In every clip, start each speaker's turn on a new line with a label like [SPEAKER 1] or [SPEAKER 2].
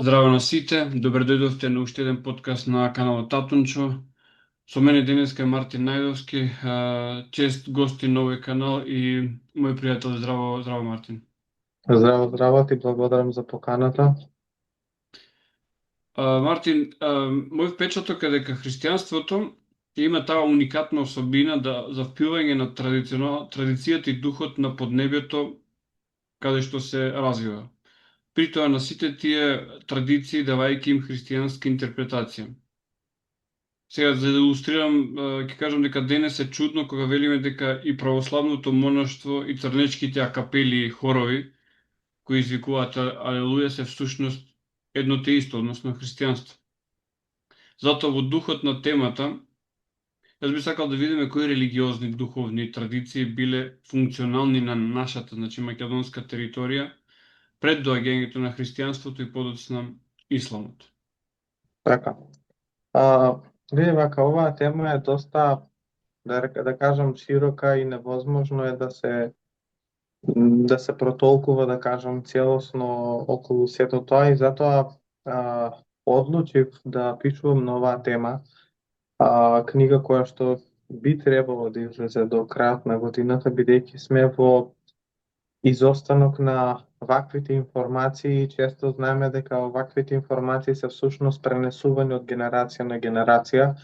[SPEAKER 1] Здраво на сите, добре дојдовте на уште еден подкаст на каналот Татунчо. Со мене денеска е Мартин Најдовски, чест гости на овој канал и мој пријател. Здраво, здраво Мартин.
[SPEAKER 2] Здраво, здраво, ти благодарам за поканата.
[SPEAKER 1] Мартин, мој впечаток е дека христијанството има таа уникатна особина за впивање на традицијата и духот на поднебјето каде што се развива. При тоа на сите тие традиции давајќи им христијанска интерпретација. Сега, за да илустрирам, ќе кажам дека денес е чудно кога велиме дека и православното монаштво и црнечките акапели и хорови кои извикуваат Алелуја се всушност едно те исто, односно христијанство. Затоа во духот на темата, јас би сакал да видиме кои религиозни духовни традиции биле функционални на нашата, значи македонска територија пред доаѓањето на христијанството и подоцна исламот.
[SPEAKER 2] Така. А, види вака, оваа тема е доста, да кажам, широка и невозможно е да се протолкува, да кажам, целосно околу сето тоа и затоа одлучив да пишувам на оваа тема, книга која што би требало да излезе до крајот на годината, бидејќи сме во изостанок на ваквите информации. Често знаеме дека ваквите информации се всушност пренесувани од генерација на генерација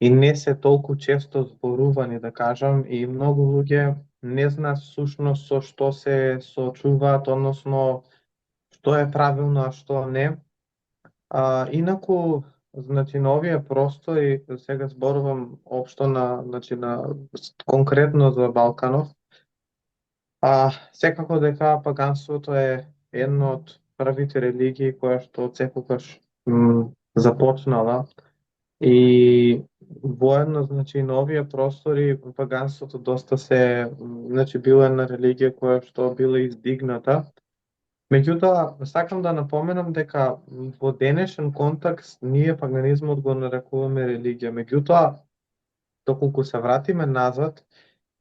[SPEAKER 2] и не се толку често зборувани, да кажам, и многу луѓе не знаат всушност со што се соочуваат, односно што е правилно, а што не. Инаку, значи, на овие простори, сега зборувам општо конкретно за Балканов, секако дека паганството е една од првите религии која што секогаш започнала и воедно, значи, на овие простори паганството доста значи, била една религија која што била издигната. Меѓутоа, сакам да напоменам дека во денешен контекст ние паганизмот го нарекуваме религија. Меѓутоа, доколку се вратиме назад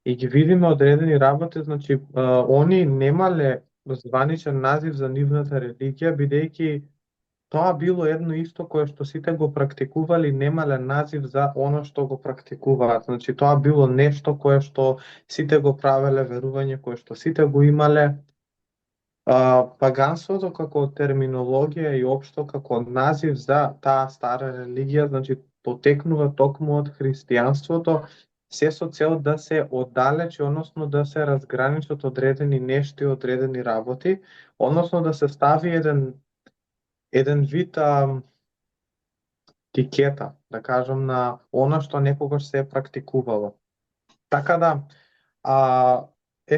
[SPEAKER 2] и ги видиме одредени работи, значи они немале званичен назив за нивната религија, бидејќи тоа било едно исто кое што сите го практикували, немале назив за оно што го практикуваат. Значи тоа било нешто кое што сите го правеле, верување кое што сите го имале. Паганството како терминологија и општо како назив за таа стара религија, значи потекнува токму од христијанството, се со цел да се оддалечи, односно да се разграничи од одредени нешта и одредени работи, односно да се стави еден вид тикета, да кажам, на она што некогаш се е практикувало. Така да,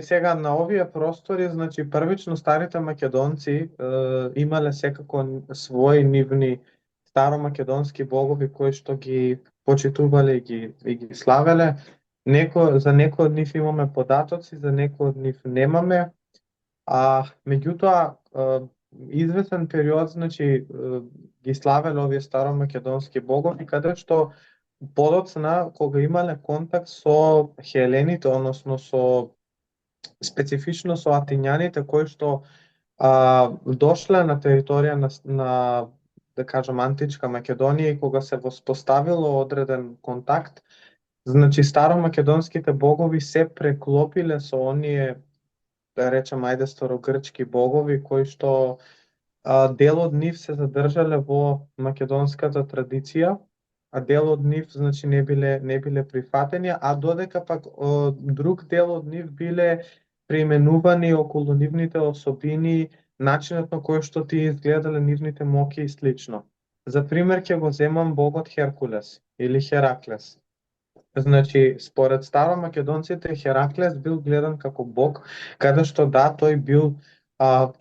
[SPEAKER 2] сега на овие простори, значи првично старите македонци имале секако своји нивни старомакедонски богови кои што ги почитувале и ги славеле. За некои од нив имаме податоци, за некои од нив немаме. Меѓутоа, известен период, значи, ги славеле овие старомакедонски богови, каде што подоцна, кога имале контакт со хелените, односно специфично со атињаните кои што дошле на територија на да кажам античка Македонија и кога се воспоставило одреден контакт, значи старомакедонските богови се преклопиле со оние, да речем, ајде старогрчки богови кои што дел од нив се задржале во македонската традиција, а дел од нив, значи, не биле прифатени, а додека пак друг дел од нив биле преименувани околу нивните особини, начинот на кој што ти изгледале нивните моќи и слично. За пример ќе го земам богот Херкулес или Хераклес. Значи, според старомакедонците, Хераклес бил гледан како бог, каде што да, тој бил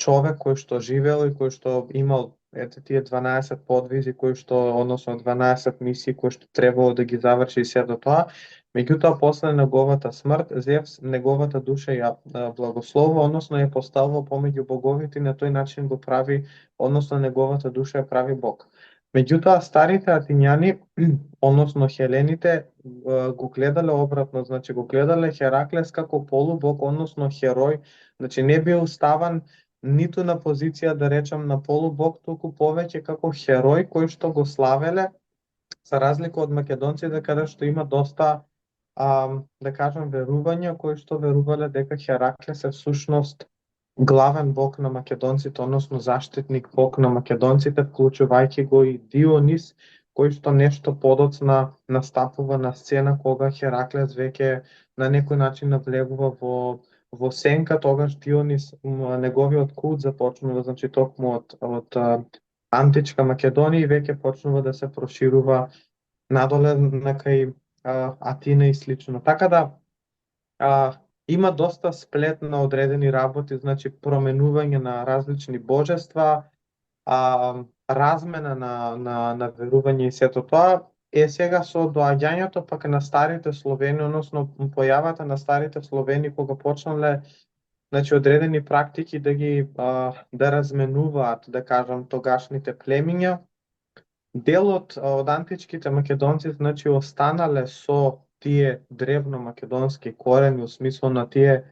[SPEAKER 2] човек кој што живеел и кој што имал тие 12 подвизи кои што, односно 12 мисии кои што требало да ги заврши и се до тоа. Меѓутоа, после неговата смрт, Зевс неговата душа ја благословува, односно ја поставува помеѓу боговите и на тој начин го прави, односно неговата душа ја прави бог. Меѓутоа, старите атињани, односно хелените, го гледале обратно, значи го гледале Хераклес како полубог, односно херој, значи не бил ставан ниту на позиција да речам на полубог, туку повеќе како херој кој што го славеле, за разлика од македонците каде што има доста да кажам верувања кои што верувале дека Хераклес е всушност главен бог на македонците, односно заштитник бог на македонците, вклучувајќи го и Дионис, кој што нешто подоцна настапува на сцена кога Хераклес веќе на некој начин навлегува во сенка, тогаш Дионис, неговиот култ започнува, значи токму од античка Македонија и веќе почнува да се проширува надоле на кај Атина и слично. Така да има доста сплет на одредени работи, значи променување на различни божества, размена на верување и сето тоа. Сега со доаѓањето пак на старите Словени, односно појавата на старите Словени кога почнале значи одредени практики да разменуваат, да кажам, тогашните племиња, делот од античките македонци значи останале со тие древно македонски корени, у смисло на тие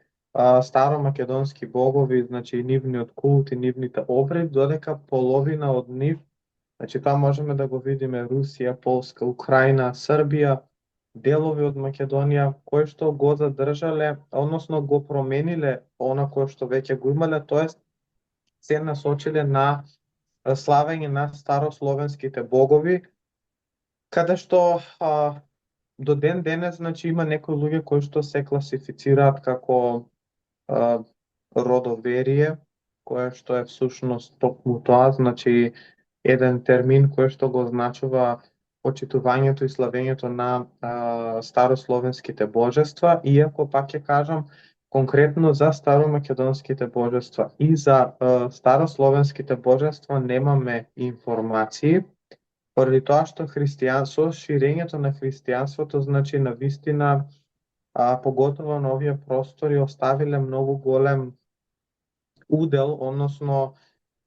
[SPEAKER 2] старомакедонски богови, значи нивниот култ и нивните обреди, додека половина од нив, значи тоа можеме да го видиме Русија, Полска, Украина, Србија, делови од Македонија кои што го задржале, односно го промениле она кое што веќе го имале, тоест се насочиле на славење на старословенските богови, каде што до ден денес значи има некои луѓе кои што се класифицираат како родоверие, кое што е всушност токму тоа, значи еден термин кој што го означува почитувањето и славењето на старословенските божества, иако пак ќе кажам конкретно за старомакедонските божества и за старословенските божества немаме информации, поради тоа што со ширењето на христијанството, значи на вистина, поготово на овие простори оставиле многу голем удел, односно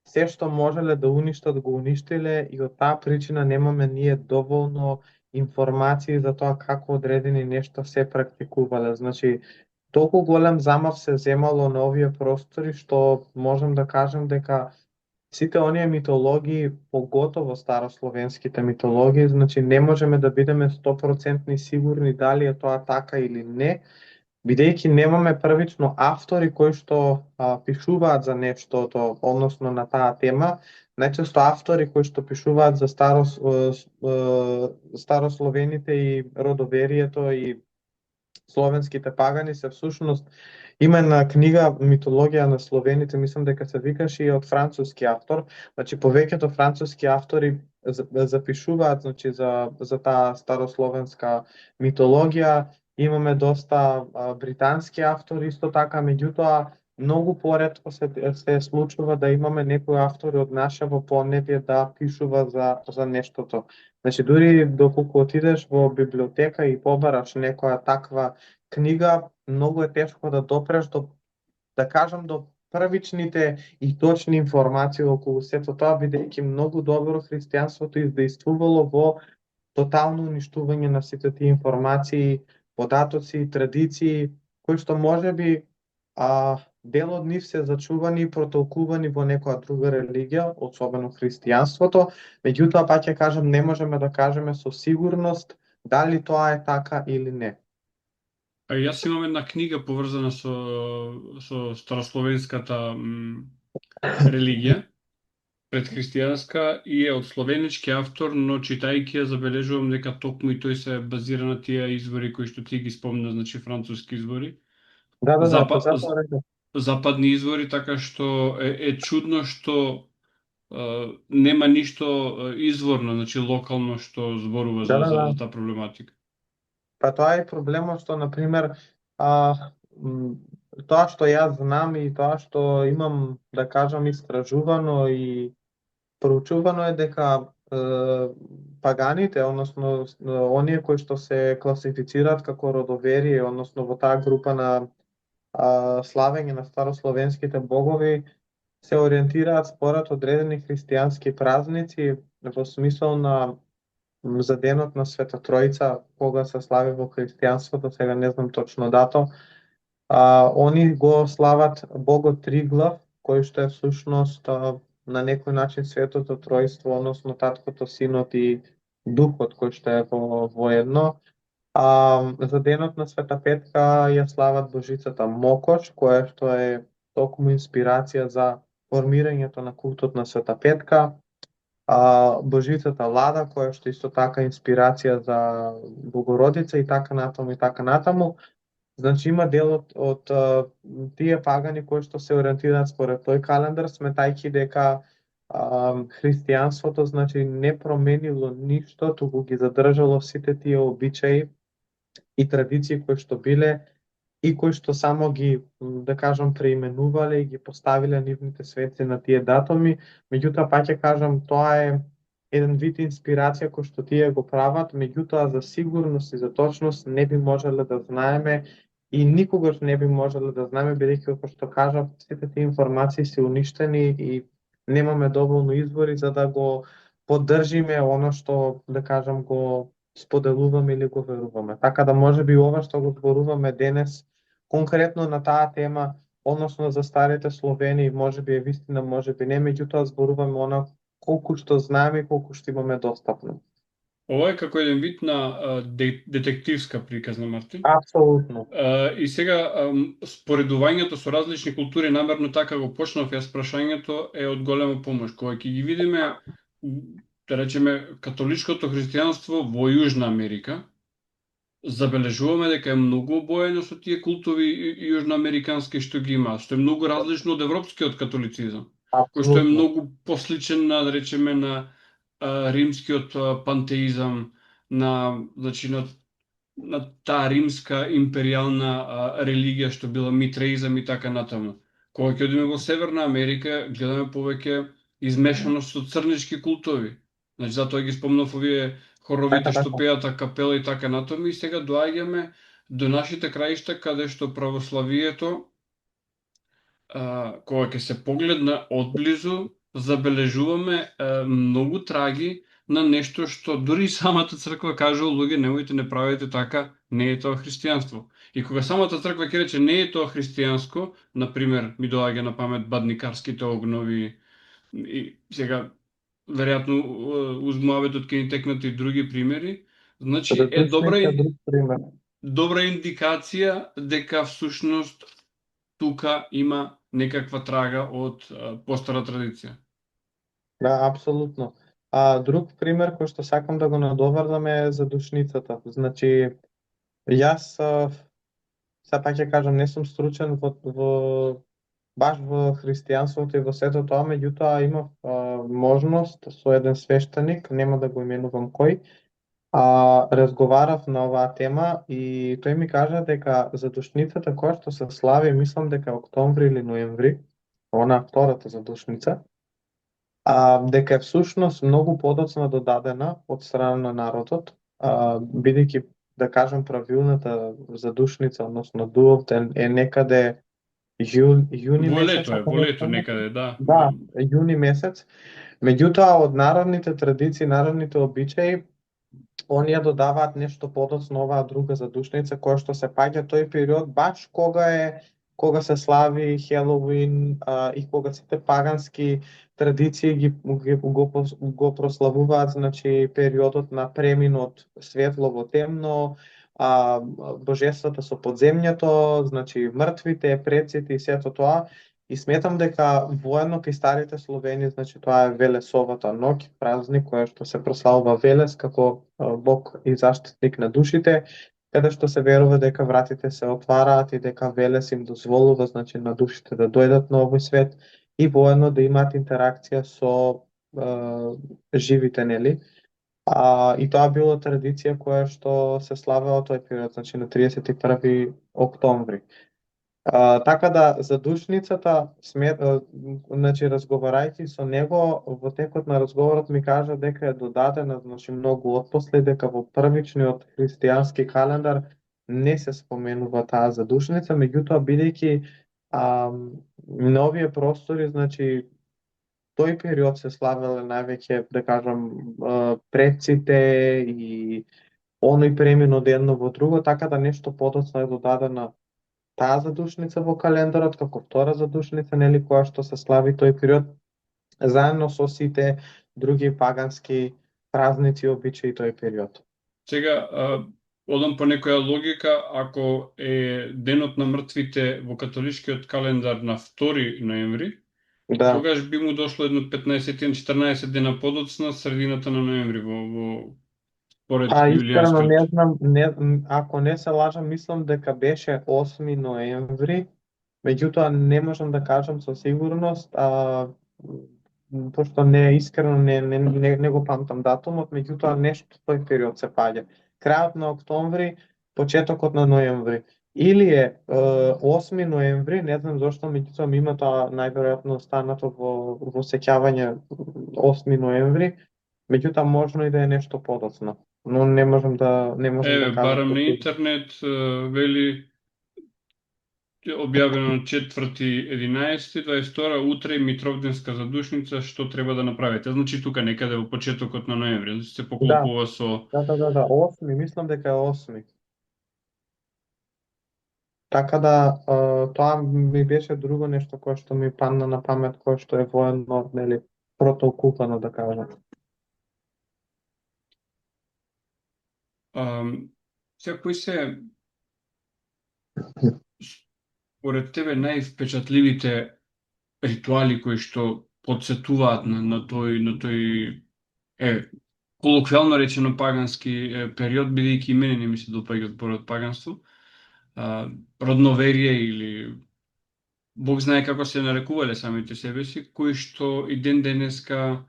[SPEAKER 2] се што можеле да уништат го уништиле и од таа причина немаме ние доволно информации за тоа како одредени нешта се практикувале. Значи, толку голем замав се земало на овие простори што можам да кажам дека сите оние митологии, поготово старословенските митологии, значи не можеме да бидеме 100% сигурни дали е тоа така или не, бидејќи немаме првично автори кои што пишуваат за нештото, односно на таа тема. Најчесто автори кои што пишуваат за старословените и родоверието и словенските пагани се всушност има една книга Митологија на словените, мислам дека се викаше и од француски автор. Значи повеќето француски автори запишуваат значи за таа старословенска митологија. Имаме доста британски автори исто така, меѓутоа многу поретко се случува да имаме некои автори од нашево поднебје да пишува за нештото. Значи дури доколку отидеш во библиотека и побараш некоја таква книга, многу е тешко да допреш до, да кажам, до првичните и точни информации околу сето тоа, бидејќи многу добро христијанството издействувало во тотално уништување на сите тие информации, податоци и традиции, кои што можеби дел од нив се зачувани и протолкувани во некоја друга религија, особено христијанството, меѓутоа пак ќе кажам не можеме да кажеме со сигурност дали тоа е така или не.
[SPEAKER 1] Јас имам една книга поврзана со старословенската религија, предхристијанска, и е од словенички автор, но читајќи ја забележувам дека токму и тој се базира на тие извори кои што ти ги спомна, значи француски извори.
[SPEAKER 2] Да, затоа реков.
[SPEAKER 1] Западни извори, така што е чудно што нема ништо изворно, значи локално што зборува за таа проблематика.
[SPEAKER 2] Па тоа е проблемот што, например, тоа што јас знам и тоа што имам, да кажам, истражувано и проучувано е дека паганите, односно оние кои што се класифицираат како родоверие, односно во таа група на славење на старословенските богови, се ориентираат според одредени христијански празници во смисол на за денот на Света Тројца, кога се слави во христијанството, сега не знам точно дато, они го слават богот Триглав, кој што е всушност на некој начин Светото Тројство, односно Таткото, Синот и Духот кој што е во едно. За денот на Света Петка ја слават Божицата Мокош, која што е токму инспирација за формирањето на култот на Света Петка. Божицата Лада, која што исто така инспирација за Богородица и така натаму и така натаму. Значи има дел од тие пагани кои што се ориентираат според тој календар, сметајќи дека христијанството значи не променило ништо, туку ги задржало сите тие обичаи и традиции кои што биле и кои што само ги, да кажам, преименувале и ги поставиле нивните светци на тие датуми. Меѓутоа, пак ќе кажам, тоа е еден вид инспирација кој што тие го прават, меѓутоа за сигурност и за точност не би можеле да знаеме и никогаш не би можеле да знаеме, бидејќи, како што кажав, сите тие информации се уништени и немаме доволно извори за да го поддржиме оно што, да кажам, го споделуваме или го веруваме. Така да може би ова што го зборуваме денес конкретно на таа тема, односно за старите Словени, може би е вистина, може би не, меѓутоа зборуваме она колку што знаеме и колку што имаме достапно.
[SPEAKER 1] Ова е како еден вид на детективска приказна, Мартин.
[SPEAKER 2] Апсолутно.
[SPEAKER 1] И сега, споредувањето со различни култури, намерно така го почнав јас прашањето, е од голема помош. Кога ќе ги видиме, да речеме, католичкото христијанство во Јужна Америка, забележуваме дека е многу обоено со тие култови јужноамерикански што ги има, што е многу различно од европскиот католицизам, кој што е
[SPEAKER 2] Апсолутно.
[SPEAKER 1] многу посличен на, да речеме, на римскиот пантеизам, значи, на таа римска империјална религија што била митреизам и така натаму. Кога ќе одиме во Северна Америка, гледаме повеќе измешаност со црнички култови. Значи, затоа ги спомнав овие хоровите
[SPEAKER 2] Така,
[SPEAKER 1] што
[SPEAKER 2] така.
[SPEAKER 1] пеат капела и така натаму, и сега доаѓаме до нашите краишта каде што православието, кога ќе се погледна одблизу, забележуваме многу траги на нешто што дури самата црква кажува, луѓе, немојте, не правите така, не е тоа христијанство. И кога самата црква ќе рече не е тоа христијанско, на пример, ми доаѓа на памет бадникарските огнови и сега веројатно уз муабетот ќе ни текнат и други примери, значи е
[SPEAKER 2] Задушница, друг пример.
[SPEAKER 1] добра индикација дека всушност тука има некаква трага од постара традиција.
[SPEAKER 2] Да, апсолутно. Друг пример кој што сакам да го надоврдам е задушницата. Значи, јас сега пак ќе кажам, не сум стручен баш во христијанството и во сето тоа, меѓутоа имав можност со еден свештеник, нема да го именувам кој, разговарав на оваа тема и тој ми кажа дека задушницата која што се слави, мислам дека октомври или ноември, она втората задушница, дека е всушност многу подоцна додадена од страна на народот, бидејќи, да кажам, правилната задушница, односно дуот е некаде јуни
[SPEAKER 1] Во
[SPEAKER 2] месец,
[SPEAKER 1] лето е,
[SPEAKER 2] ако
[SPEAKER 1] во
[SPEAKER 2] не
[SPEAKER 1] лето
[SPEAKER 2] се
[SPEAKER 1] некаде, да.
[SPEAKER 2] да, јуни месец. Меѓутоа, од народните традиции, народните обичаи, оние додаваат нешто подоцно, оваа друга задушница, која што се паѓа тој период баш кога се слави Хелоуин и кога сите погански традиции го прославуваат, значи периодот на премин од светло во темно, божествата со подземјето, значи мртвите, преците и сето тоа. И сметам дека воедно кај старите Словени, значи тоа е Велесовата ноќ, празник која што се прославува Велес како бог и заштитник на душите, каде што се верува дека вратите се отвараат и дека Велес им дозволува, значи, на душите да дојдат на овој свет и воедно да имаат интеракција со живите, нели? И тоа било традиција која што се славела тој период, значи на 31 октомври. Така да, задушницата, значи, разговарајќи со него, во текот на разговорот ми кажа дека е додадена, значи, многу отпосле, дека во првичниот христијански календар не се споменува таа задушница, меѓутоа, бидејќи на овие простори, значи, тој период се славеле највеќе, да кажам, предците и оној премин од едно во друго, така да нешто подоцна е додадена таа задушница во календарот, како втора задушница, нели, која што се слави тој период, заедно со сите други пагански празници и обичаи тој период.
[SPEAKER 1] Сега, одам по некоја логика, ако е денот на мртвите во католичкиот календар на 2 ноември,
[SPEAKER 2] Да.
[SPEAKER 1] тогаш би му дошло едно 15-14 дена подоцна, средината на ноември, според
[SPEAKER 2] Искрено не
[SPEAKER 1] јулијанскиот.
[SPEAKER 2] знам, ако не се лажам, мислам дека беше 8 ноември, меѓутоа не можам да кажам со сигурност, пошто не искрено не го памтам датумот, меѓутоа нешто тој период се паѓа. Крајот на октомври, почетокот на ноември. Или е 8 ноември, не знам зошто, меѓутоа ми има тоа најверојатно останато во сеќавање 8 ноември, меѓутоа можно и да е нешто подоцна, но не можам да кажам
[SPEAKER 1] Барам
[SPEAKER 2] со
[SPEAKER 1] на
[SPEAKER 2] сигурност.
[SPEAKER 1] интернет, вели објавено на 4.11, 22, утре и Митровденска задушница, што треба да направите. Значи тука некаде во почетокот на ноември, значи се
[SPEAKER 2] Да,
[SPEAKER 1] поклопува со...
[SPEAKER 2] да, 8, мислам дека е 8. Така да, тоа ми беше друго нешто кое што ми падна на памет, кое што е воено, нели, протолкупано, да кажам.
[SPEAKER 1] Сега, кои се според тебе највпечатливите ритуали кои што подсетуваат на тој колоквијално речено пагански период, бидејќи и мене не ми се допаѓа зборот паганство, родноверие или Бог знае како се нарекувале самите себе си, кои што и ден денеска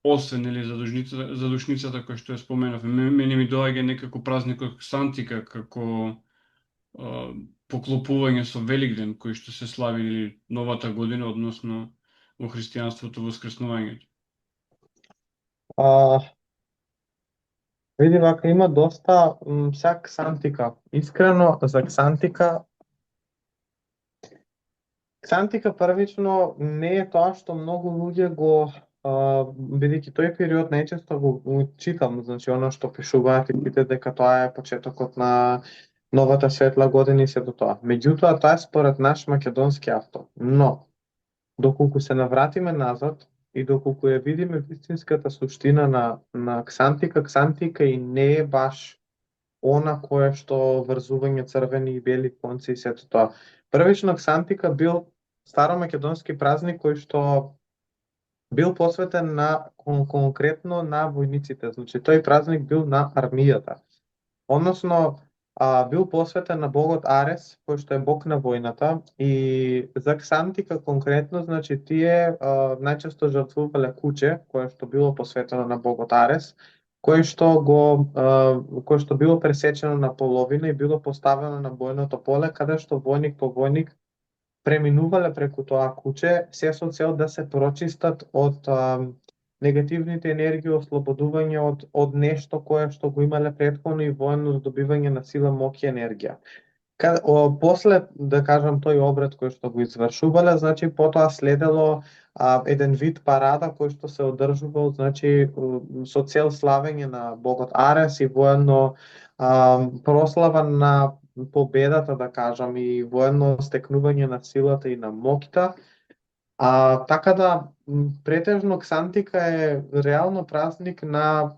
[SPEAKER 1] освен нели задушницата која што ја споменав, мене ми доаѓа некако празникот Сантика како поклопување со Великден кој што се слави нели новата година, односно во христијанството воскреснувањето.
[SPEAKER 2] А, види вака има доста сега Ксантика. Искрено за Ксантика првично не е тоа што многу луѓе го бидејќи тој период најчесто го читам, значи оно што пишуваат и сите дека тоа е почетокот на новата светла година и се до тоа. Меѓутоа тоа е според наш македонски автор. Но доколку се навратиме назад и доколку ја видиме вистинската суштина на Ксантика и не е баш она кое што врзување црвени и бели конци и сето тоа. Првично Ксантика бил старомакедонски празник кој што бил посветен на конкретно на војниците. Значи тој празник бил на армијата. Односно бил посветен на богот Арес, кој што е бог на војната, и за Ксантика конкретно, значи тие најчесто жртвувале куче, кое што било посветено на богот Арес, кое што било пресечено на половина и било поставено на бојното поле, каде што војник по војник преминувале преку тоа куче, се со цел да се прочистат од негативните енергии, ослободување од нешто кое што го имале претходно и воено добивање на сила, моќ и енергија. После, да кажам, тој обред кој што го извршувале, значи потоа следело еден вид парада кој што се одржувал, значи со цел славење на богот Арес и воено прослава на победата, да кажам, и воено стекнување на силата и на моќта. Така да, претежно Ксантика е реално празник на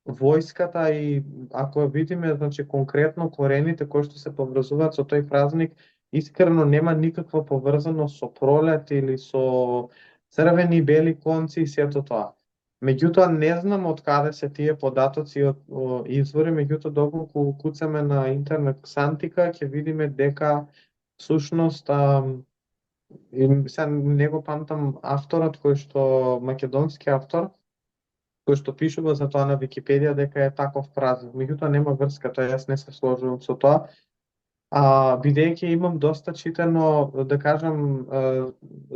[SPEAKER 2] војската и ако видиме, значи конкретно корените кои што се поврзуваат со тој празник, искрено нема никаква поврзаност со пролет или со црвени и бели конци и сето тоа. Меѓутоа не знам од каде се тие податоци од извори, меѓутоа доколку куцаме на интернет Ксантика, ќе видиме дека всушност и сега не го памтам авторот кој што македонски автор кој што пишува за тоа на Википедија дека е таков празник. Меѓутоа нема врска, тоа јас не се сложувам со тоа. Бидејќи имам доста читано, да кажам,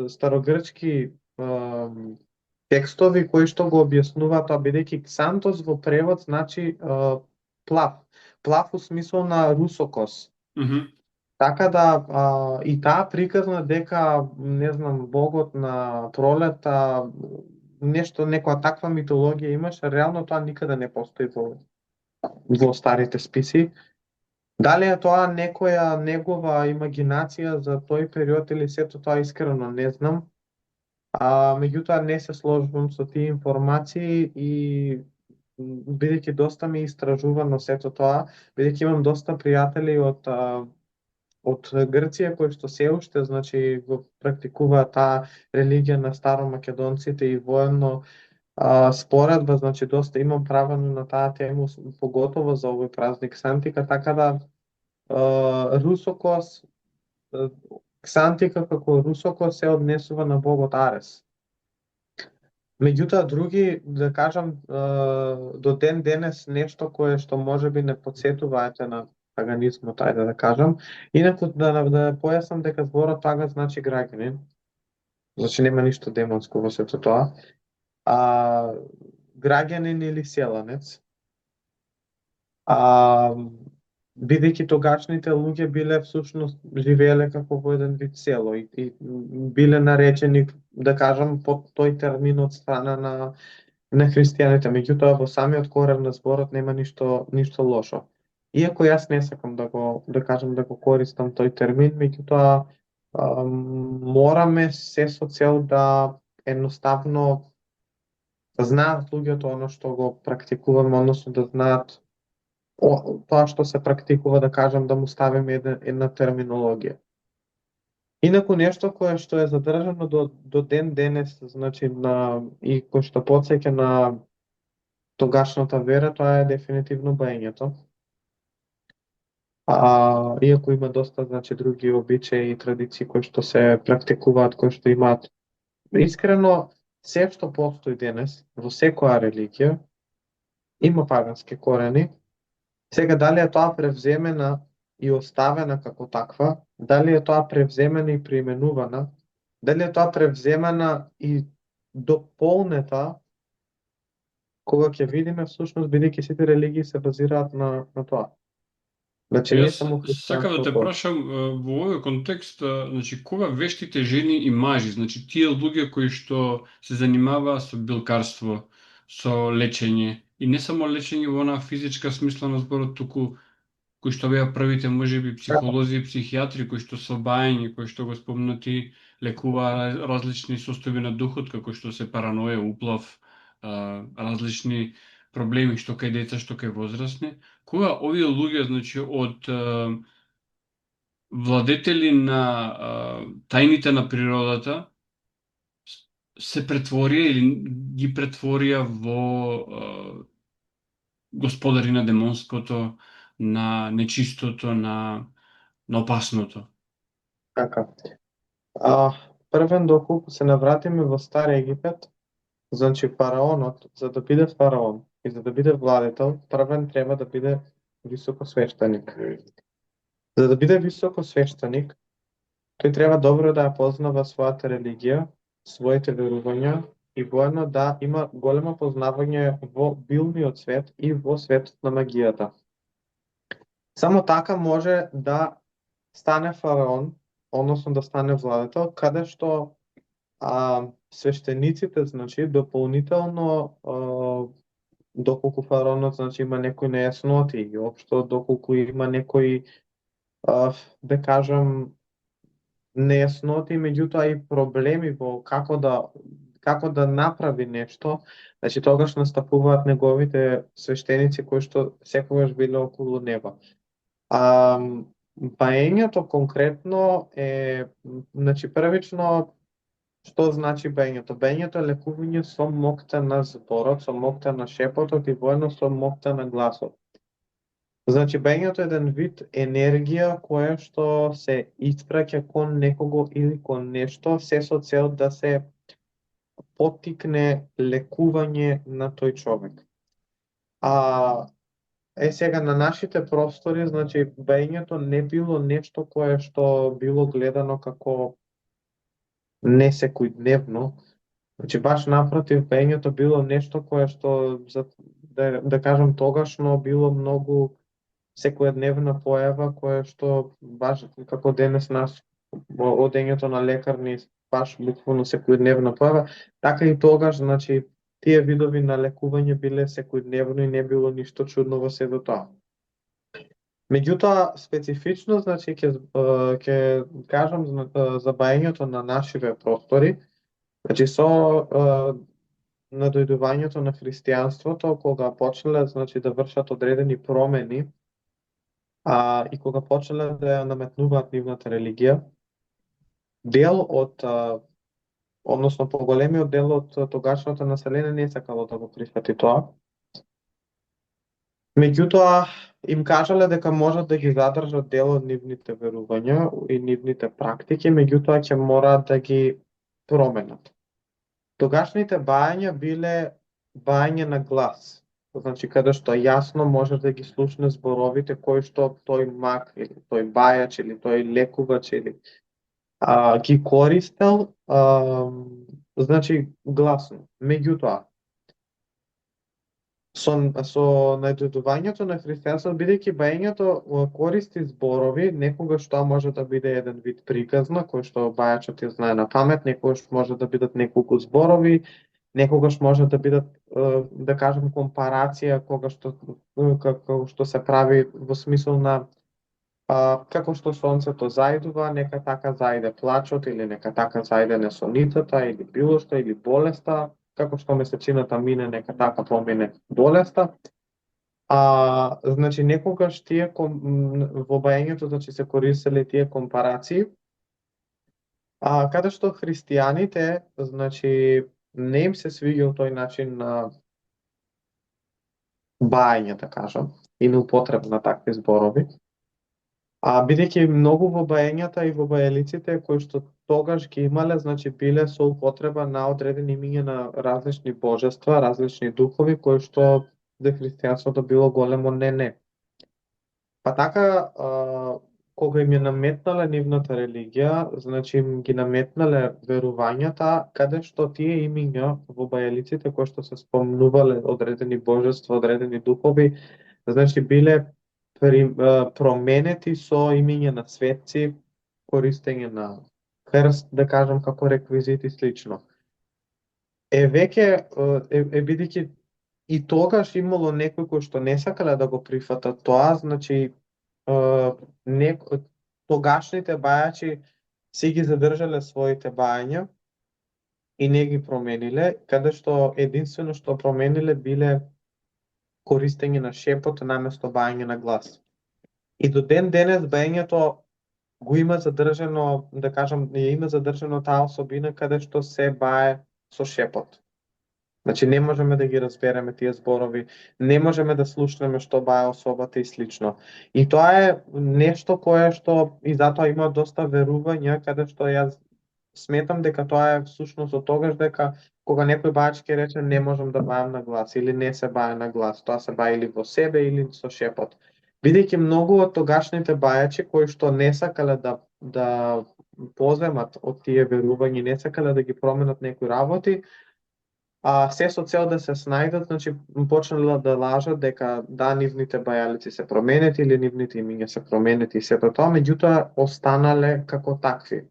[SPEAKER 2] старогрчки текстови кои што го објаснуваат тоа, бидејќи Ксантос во превод значи плав. Плав у смисол на русокос. Така да и таа приказна дека, не знам, богот на пролета, нешто, некоја таква митологија имаш, реално тоа никаде не постои во старите списи. Дали е тоа некоја негова имагинација за тој период или сето тоа искрено не знам. Меѓутоа не се сложувам со тие информации и бидејќи доста ми е истражувано сето тоа, бидејќи имам доста пријатели од Грција кои што се уште значи го практикуваат таа религија на старомакедонците и воедно споредба, значи доста имам правено на таа тема, поготово за овој празник Сантика, така да Русокос, Ксантика како Русокос се однесува на богот Арес. Меѓутоа, други, да кажам, до ден денес нешто кое што може би не подсетува ете на паганизмот, ајде да кажам. Инаку да појаснам дека зборот пага значи граѓанин. Значи нема ништо демонско во сето тоа. А, граѓанин или селанец. А, бидејќи тогашните луѓе биле всушност живееле како во еден вид село и биле наречени, да кажам, под тој термин од страна на христијаните. Меѓутоа во самиот корен на зборот нема ништо лошо. Иако јас не сакам да кажам да го користам тој термин, меѓутоа мораме се со цел да едноставно знаат луѓето оно што го практикуваме, односно да знаат тоа што се практикува, да кажам, да му ставиме една терминологија. Инаку нешто кое што е задржано до ден денес, значи и кој што потсеќа на тогашната вера, тоа е дефинитивно баењето. Иако има доста значи други обичаи и традиции кои што се практикуваат, кои што имаат искрено се што постои денес во секоја религија има пагански корени. Сега, дали е тоа превземена и оставена како таква, дали е тоа превземена и применувана, дали е тоа превземена и дополнета, кога ќе видиме всушност, бидејќи сите религии се базираат на тоа. Значи не
[SPEAKER 1] Јас
[SPEAKER 2] само
[SPEAKER 1] сакам да те
[SPEAKER 2] христијанството.
[SPEAKER 1] прашам во овој контекст, значи кога вештите жени и мажи, значи тие луѓе кои што се занимаваа со билкарство, со лечење и не само лечење во онаа физичка смисла на зборот, туку кои што беа првите можеби
[SPEAKER 2] Така,
[SPEAKER 1] психолози и психијатри кои што со баење, кои што го спомнати, лекуваа различни состојби на духот, како што се параноја, уплав, различни проблеми што кај деца, што кај возрастни. Кога овие луѓе, значи, од владетели на тајните на природата се претворија или ги претворија во господари на демонското, на нечистото, на опасното.
[SPEAKER 2] така. Првен доколку се навратиме во Стар Египет, значи фараонот, за да биде фараон и за да биде владетел, првен треба да биде високосвештеник. За да биде високосвештеник, тој треба добро да ја познава својата религија, своите верувања и воедно да има големо познавање во билниот свет и во светот на магијата. Само така може да стане фараон, односно да стане владетел, каде што свештениците, значи, дополнително, доколку фараонот, значи, има некои нејасноти и општо доколку има некои, да кажам, нејасноти, меѓутоа и проблеми во како да направи нешто, значи тогаш настапуваат неговите свештеници кои што секогаш биле околу него. Баењето конкретно е, значи првично, што значи баењето? Баењето е лекување со моќта на зборот, со моќта на шепотот и воедно со моќта на гласот. Значи, баењето е еден вид енергија која што се испраќа кон некого или кон нешто, се со цел да се поттикне лекување на тој човек. Сега на нашите простори, значи, баењето не било нешто кое што било гледано како не секојдневно. Значи, баш напротив, баењето било нешто кое што, да кажам, тогашно било многу секојдневна појава која што баш како денес нас одењето на лекар ни баш буквално секојдневна појава, така и тогаш, значи, тие видови на лекување биле секојдневно и не било ништо чудно во сето тоа. Меѓутоа, специфично, значи, ќе кажам за баењето на нашиве простори, значи со надојдувањето на христијанството, кога почнале, значи, да вршат одредени промени, и кога почнале да ја наметнуваат нивната религија, дел од, односно поголемиот дел од тогашното население не сакало да го прифати тоа. Меѓутоа, им кажале дека можат да ги задржат дел од нивните верувања и нивните практики, меѓутоа ќе мораат да ги променат. Тогашните бања биле бање на глас, значи каде што јасно можеш да ги слушнеш зборовите кои што тој мак или тој бајач или тој лекувач или ги користел, значи гласно. Меѓутоа, со најдодувањето на христијанството, бидејќи баењето користи зборови, некогаш тоа може да биде еден вид приказна, кој што бајачот ја знае на памет, некогаш може да бидат неколку зборови, некогаш може да бидат, да кажем, компарација, како што се прави во смисол на како што сонцето зајдува, нека така зајде плачот, или нека така зајде несоницата, или било што, или болеста, како што месечината мине, нека така помине болеста. Значи, некогаш во баењето, значи, се користеле тие компарации, каде што христијаните, значи, не им се свиѓал тој начин на баење, да кажам, и на употреба на такви зборови. Бидејќи многу во баењата и во баелиците кои што тогаш ги имале, значи биле со употреба на одредени имиња на различни божества, различни духови, кои што за христијанството било големо не. Па така, кога им ја наметнале нивната религија, значи им ги наметнале верувањата, каде што тие имиња во баелиците кои што се спомнувале одредени божества, одредени духови, значи биле променети со имиње на светци, користење на крст, да кажам, како реквизит и слично. Веќе, бидејќи и тогаш имало некои кои што не сакале да го прифатат тоа, значи, тогашните бајачи си ги задржале своите бања и не ги промениле, каде што единствено што промениле биле користење на шепот наместо бање на глас. И до ден денес баењето го има задржано, да кажам, ја има задржано таа особина каде што се бае со шепот. Значи не можеме да ги разбереме тие зборови, не можеме да слушнеме што бае особата и слично. И тоа е нешто кое што и затоа има доста верувања каде што јас сметам дека тоа е всушност од тогаш дека кога некој бајач ќе рече не можам да бајам на глас или не се бае на глас, тоа се бае или во себе или со шепот. Бидејќи многу од тогашните бајачи кои што не сакале да поземат од тие верувања, не сакале да ги променат некои работи, се со цел да се снајдат, значи почнале да лажат дека да, нивните бајалици се променети или нивните имиња се променети и сето тоа, меѓутоа останале како такви.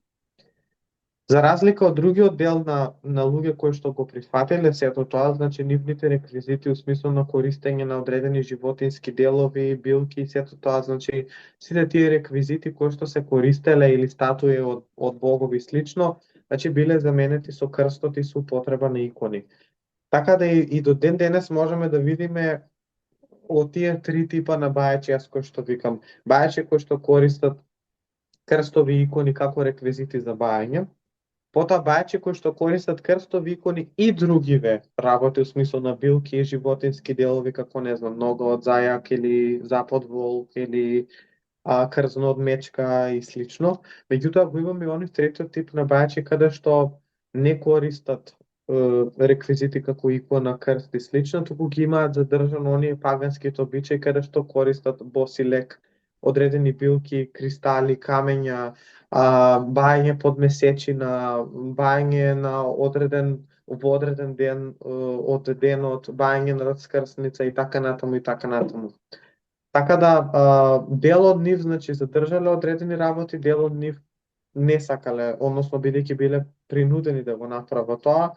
[SPEAKER 2] За разлика од другиот дел на луѓе кои што го прифатиле сето тоа, значи нивните реквизити у смисло на користење на одредени животински делови, билки и сето тоа, значи сите тие реквизити кои што се користеле или статуи од богови слично, значи биле заменети со крстот и со употреба на икони. Така да и до ден денес можеме да видиме од тие три типа на бајачи, јас кои што викам, бајачи кои што користат крстови икони како реквизити за бајање, потоа бајачи кои што користат крстови икони и другиве работи, у смисло на билки, животински делови, како не знам, нога од зајак или запод волк или крзно од мечка и слично. Меѓутоа го имаме и онив третиот тип на бајачи каде што не користат реквизити како икона, крст и слично, туку ги имаат задржано оние паганските обичаи каде што користат босилек, одредени билки, кристали, камења, бајање под месечина, бајање на во одреден ден од денот, бајање на раскрсница и така натаму и така натаму. Така да дел од нив, значи, задржале одредени работи, дел од нив не сакале, односно бидејќи биле принудени да го направат тоа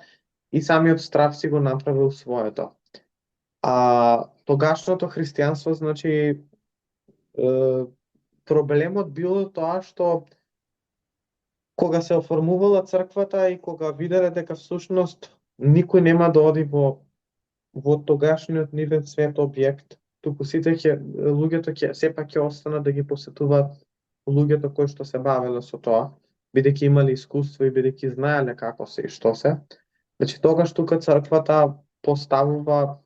[SPEAKER 2] и самиот страв си го направил своето. Тогашното христијанство, значи, проблемот било тоа што кога се оформувала црквата и кога виделе дека всушност никој нема да оди во тогашниот нивен свет објект, туку сите луѓето ќе сепак ќе останат да ги посетуваат луѓето кои што се бавеле со тоа, бидејќи имале искуство и бидејќи знаеле како се и што се. Значи тогаш тука црквата поставува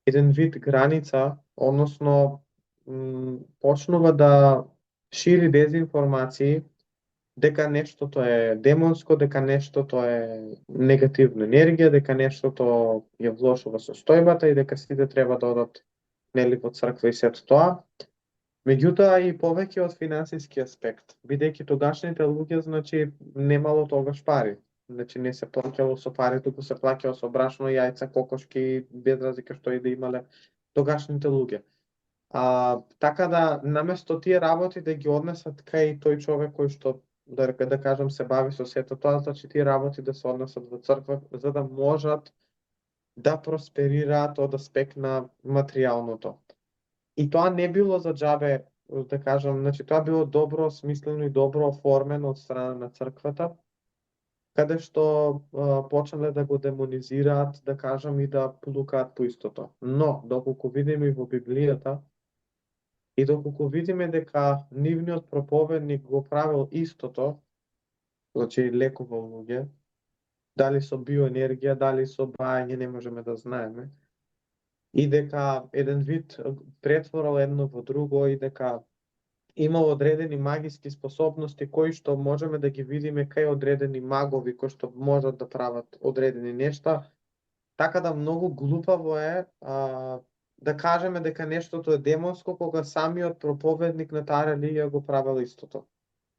[SPEAKER 2] еден вид граница, односно почнува да шири дезинформации дека нештото е демонско, дека нештото е негативна енергија, дека нештото ја влошува состојбата и дека сите треба да одат нели во црква и сето тоа. Меѓутоа и повеќе од финансиски аспект, бидејќи тогашните луѓе значи немало тогаш пари. Значи не се плаќало со пари, туку се плаќало со брашно, јајца, кокошки, без разлика што и да имале тогашните луѓе. Така да наместо тие работи да ги однесат кај тој човек кој што да кажам се бави со сето тоа, значи тие работи да се однесат во црква за да можат да просперираат од аспект на материјалното. И тоа не било за џабе, да кажам, значи тоа било добро смислено и добро оформено од страна на црквата, каде што почнале да го демонизираат, да кажам, и да плукаат по истото. Но, доколку видиме и во Библијата, и доколку видиме дека нивниот проповедник го правил истото, значи лекувал луѓе, дали со биоенергија, дали со бајање, не можеме да знаеме, и дека еден вид претворал едно во друго и дека имал одредени магиски способности кои што можеме да ги видиме кај одредени магови кои што можат да прават одредени нешта, така да многу глупаво е да кажеме дека нештото е демонско кога самиот проповедник на таа религија го правел истото.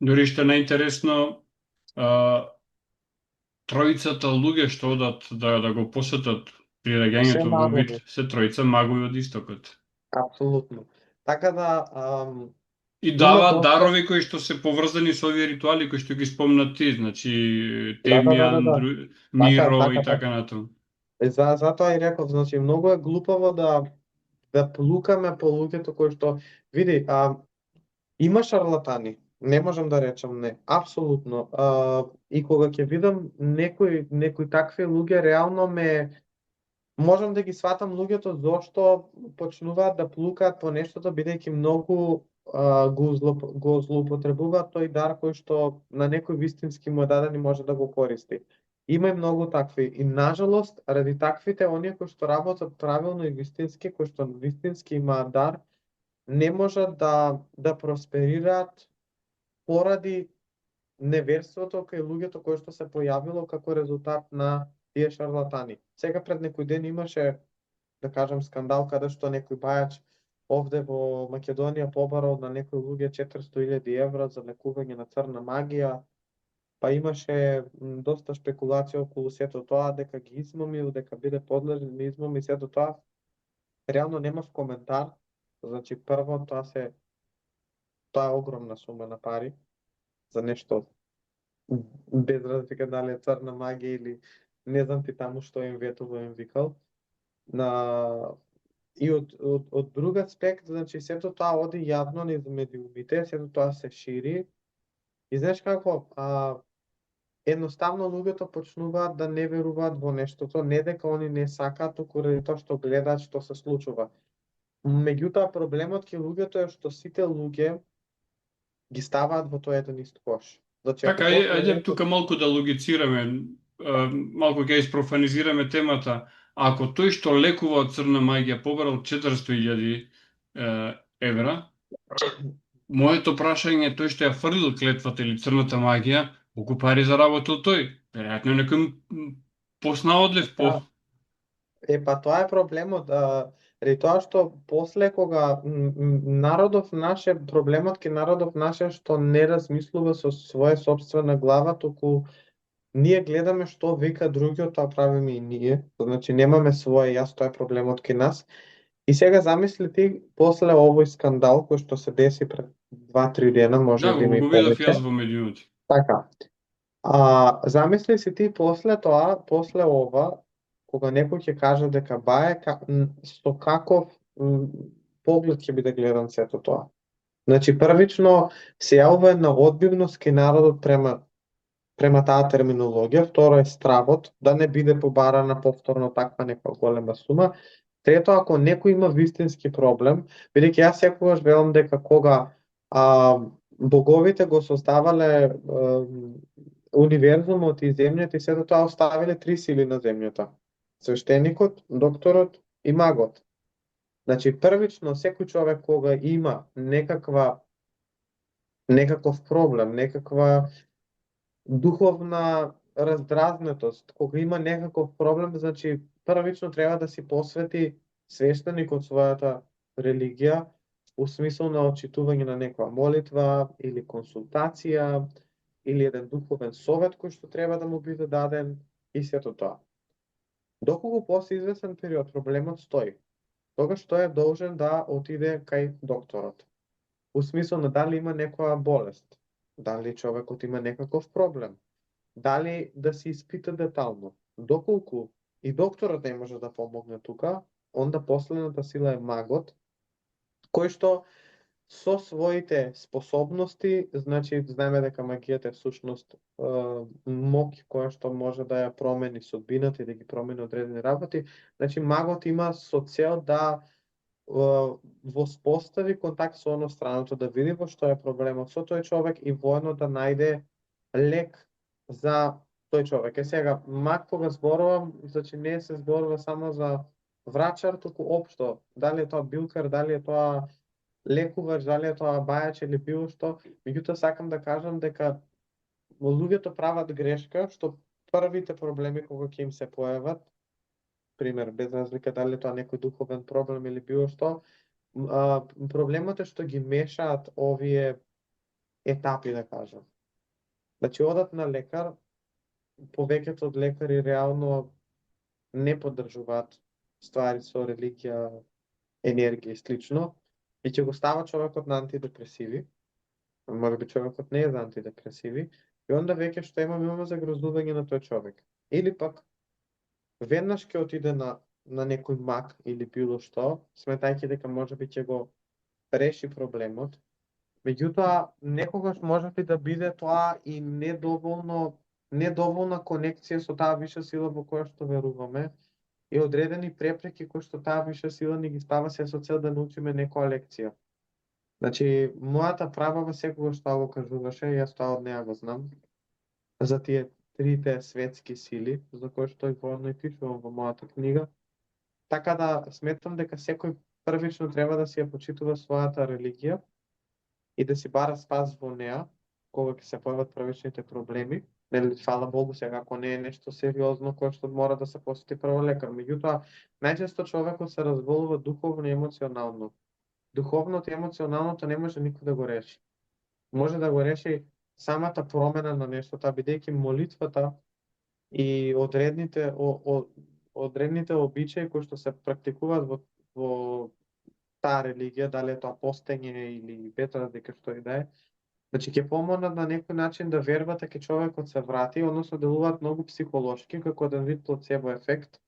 [SPEAKER 1] Дори што е најинтересно, тројцата луѓе што одат да го посетат при
[SPEAKER 2] Се
[SPEAKER 1] раѓањето во
[SPEAKER 2] магови.
[SPEAKER 1] Бит, се тројца магови од истокот.
[SPEAKER 2] Апсолутно. Така да
[SPEAKER 1] И
[SPEAKER 2] има
[SPEAKER 1] даваат
[SPEAKER 2] доста.
[SPEAKER 1] дарови кои што се поврзани со овие ритуали кои што ги спомна ти, значи
[SPEAKER 2] Да.
[SPEAKER 1] Темјан,
[SPEAKER 2] Така,
[SPEAKER 1] Миро и
[SPEAKER 2] така,
[SPEAKER 1] така
[SPEAKER 2] така.
[SPEAKER 1] натаму.
[SPEAKER 2] Затоа и реков, значи многу е глупаво да плукаме по луѓето кои што види, има шарлатани. Не можам да речам не. Апсолутно. И кога ќе видам некои такви луѓе, реално можам да ги сватам луѓето зошто почнуваат да плукаат по нештото, бидејќи многу го злоупотребуваат тој дар кој што на некој вистински му е даден и може да го користи. Има и многу такви. И нажалост, ради таквите, оние кои што работат правилно и вистински, кои што вистински имаат дар, не можат да просперираат поради неверството кај луѓето кои што се појавило како резултат на тие шарлатани. Сега пред некој ден имаше, да кажам, скандал каде што некој бајач овде во Македонија побарал на некои луѓе 400.000 евра за лекување на црна магија, па имаше доста спекулација околу сето тоа, дека ги измамил, дека биде подлежен на измами, сето тоа. Реално немав коментар, значи прво тоа е огромна сума на пари за нешто без разлика дали е црна магија или не знам ти таму што им ветува им викал. И од друг аспект, значи сето тоа оди јавно низ медиумите, сето тоа се шири. И знаеш како, едноставно луѓето почнуваат да не веруваат во нештото, не дека они не сакаат, туку ради тоа што гледаат што се случува. Меѓутоа проблемот кај луѓето е што сите луѓе ги ставаат во тој еден ист кош. Значи, ако
[SPEAKER 1] Така,
[SPEAKER 2] после
[SPEAKER 1] ајде
[SPEAKER 2] некој.
[SPEAKER 1] тука малку да логицираме, малку ќе isпрофанизираме темата. Ако тој што лекува од црна магија побарал 400.000 евра, моето прашање е тој што ја фрлил клетвата или црната магија, колку пари заработил тој? Веројатно некој поснаодлив
[SPEAKER 2] Да. Па тоа е проблемот, ради тоа што после кога народов наш проблемот ке народов наш е што не размислува со своја собствена глава, туку ние гледаме што вика другиот, тоа правиме и ние. Значи немаме своја јас, тоа е проблемот кај нас. И сега замисли ти после овој скандал кој што се деси пред 2-3 дена, може
[SPEAKER 1] Да,
[SPEAKER 2] да има и
[SPEAKER 1] го видов
[SPEAKER 2] повеќе.
[SPEAKER 1] јас во медиумите.
[SPEAKER 2] Така. Замисли си ти после тоа, после ова, кога некој ќе каже дека бае, со каков поглед ќе биде гледан сето тоа. Значи, првично се јавува една одбивност кај народот према таа терминологија, второ е стравот да не биде побарана повторно таква нека голема сума. Трето, ако некој има вистински проблем, бидејќи јас секогаш велам дека кога боговите го создавале универзумот и земјата и сето тоа, оставиле три сили на земјата: свештеникот, докторот и магот. Значи, првично секој човек кога има некаков проблем, некаква духовна раздразнетост, кога има некаков проблем, значи првично треба да си посвети свештеникот својата религија, у смисол на отчитување на некоја молитва или консултација или еден духовен совет кој што треба да му биде даден и сето тоа. Доколку после известен период проблемот стои, тогаш тој е должен да отиде кај докторот. У смисол на дали има некоја болест, дали човекот има некаков проблем, дали да се испита детално. Доколку и докторот не може да помогне тука, онда последната сила е магот, кој што со своите способности, значи знаеме дека магијата е всушност моќ која што може да ја промени судбината и да ги промени одредени работи, значи магот има со цел да воспостави контакт со оностраното, да види во што е проблемот со тој човек и воедно да најде лек за тој човек. Сега, маг кога зборувам, значи не се зборува само за врачар, туку општо, дали е тоа билкар, дали е тоа лекувач, дали е тоа бајач или било што, меѓутоа сакам да кажам дека луѓето прават грешка што првите проблеми кога ќе им се појават, пример, без разлика дали е тоа некој духовен проблем или било што, проблемот е што ги мешаат овие етапи, да кажам. Значи, одат на лекар, повеќето од лекари реално не поддржуваат ствари со религија, енергија и слично, и ќе го става човекот на антидепресиви, може би човекот не е за антидепресиви, и онда веќе што имаме загрозување на тој човек. Или пак, веднаш ќе отиде на некој маг или било што, сметајќи дека може би ќе го реши проблемот, меѓутоа некогаш може би да биде тоа и недоволна конекција со таа виша сила во која што веруваме и одредени препреки кои што таа виша сила ни ги става се со цел да научиме некоја лекција. Значи, мојата прабаба секогаш тоа го кажуваше, јас тоа од неа го знам, за тие трите светски сили, за кои што и воедно и пишувам во мојата книга. Така да сметам дека секој првично треба да си ја почитува својата религија и да си бара спас во неа, кога ќе се појават првичните проблеми. Нели, фала Богу, сега ако не е нешто сериозно кое што мора да се посети прво лекар. Меѓутоа, најчесто човекот се разболува духовно и емоционално. Духовното и емоционалното не може никој да го реши. Може да го реши самата промена на нештото, бидејќи молитвата и одредните обичаи кои што се практикуваат во таа религија, дали е тоа постење или без разлика што и да е, значи ќе помогнат на некој начин да вербата ке човекот се врати, односно делуваат многу психолошки, како еден вид плацебо ефект,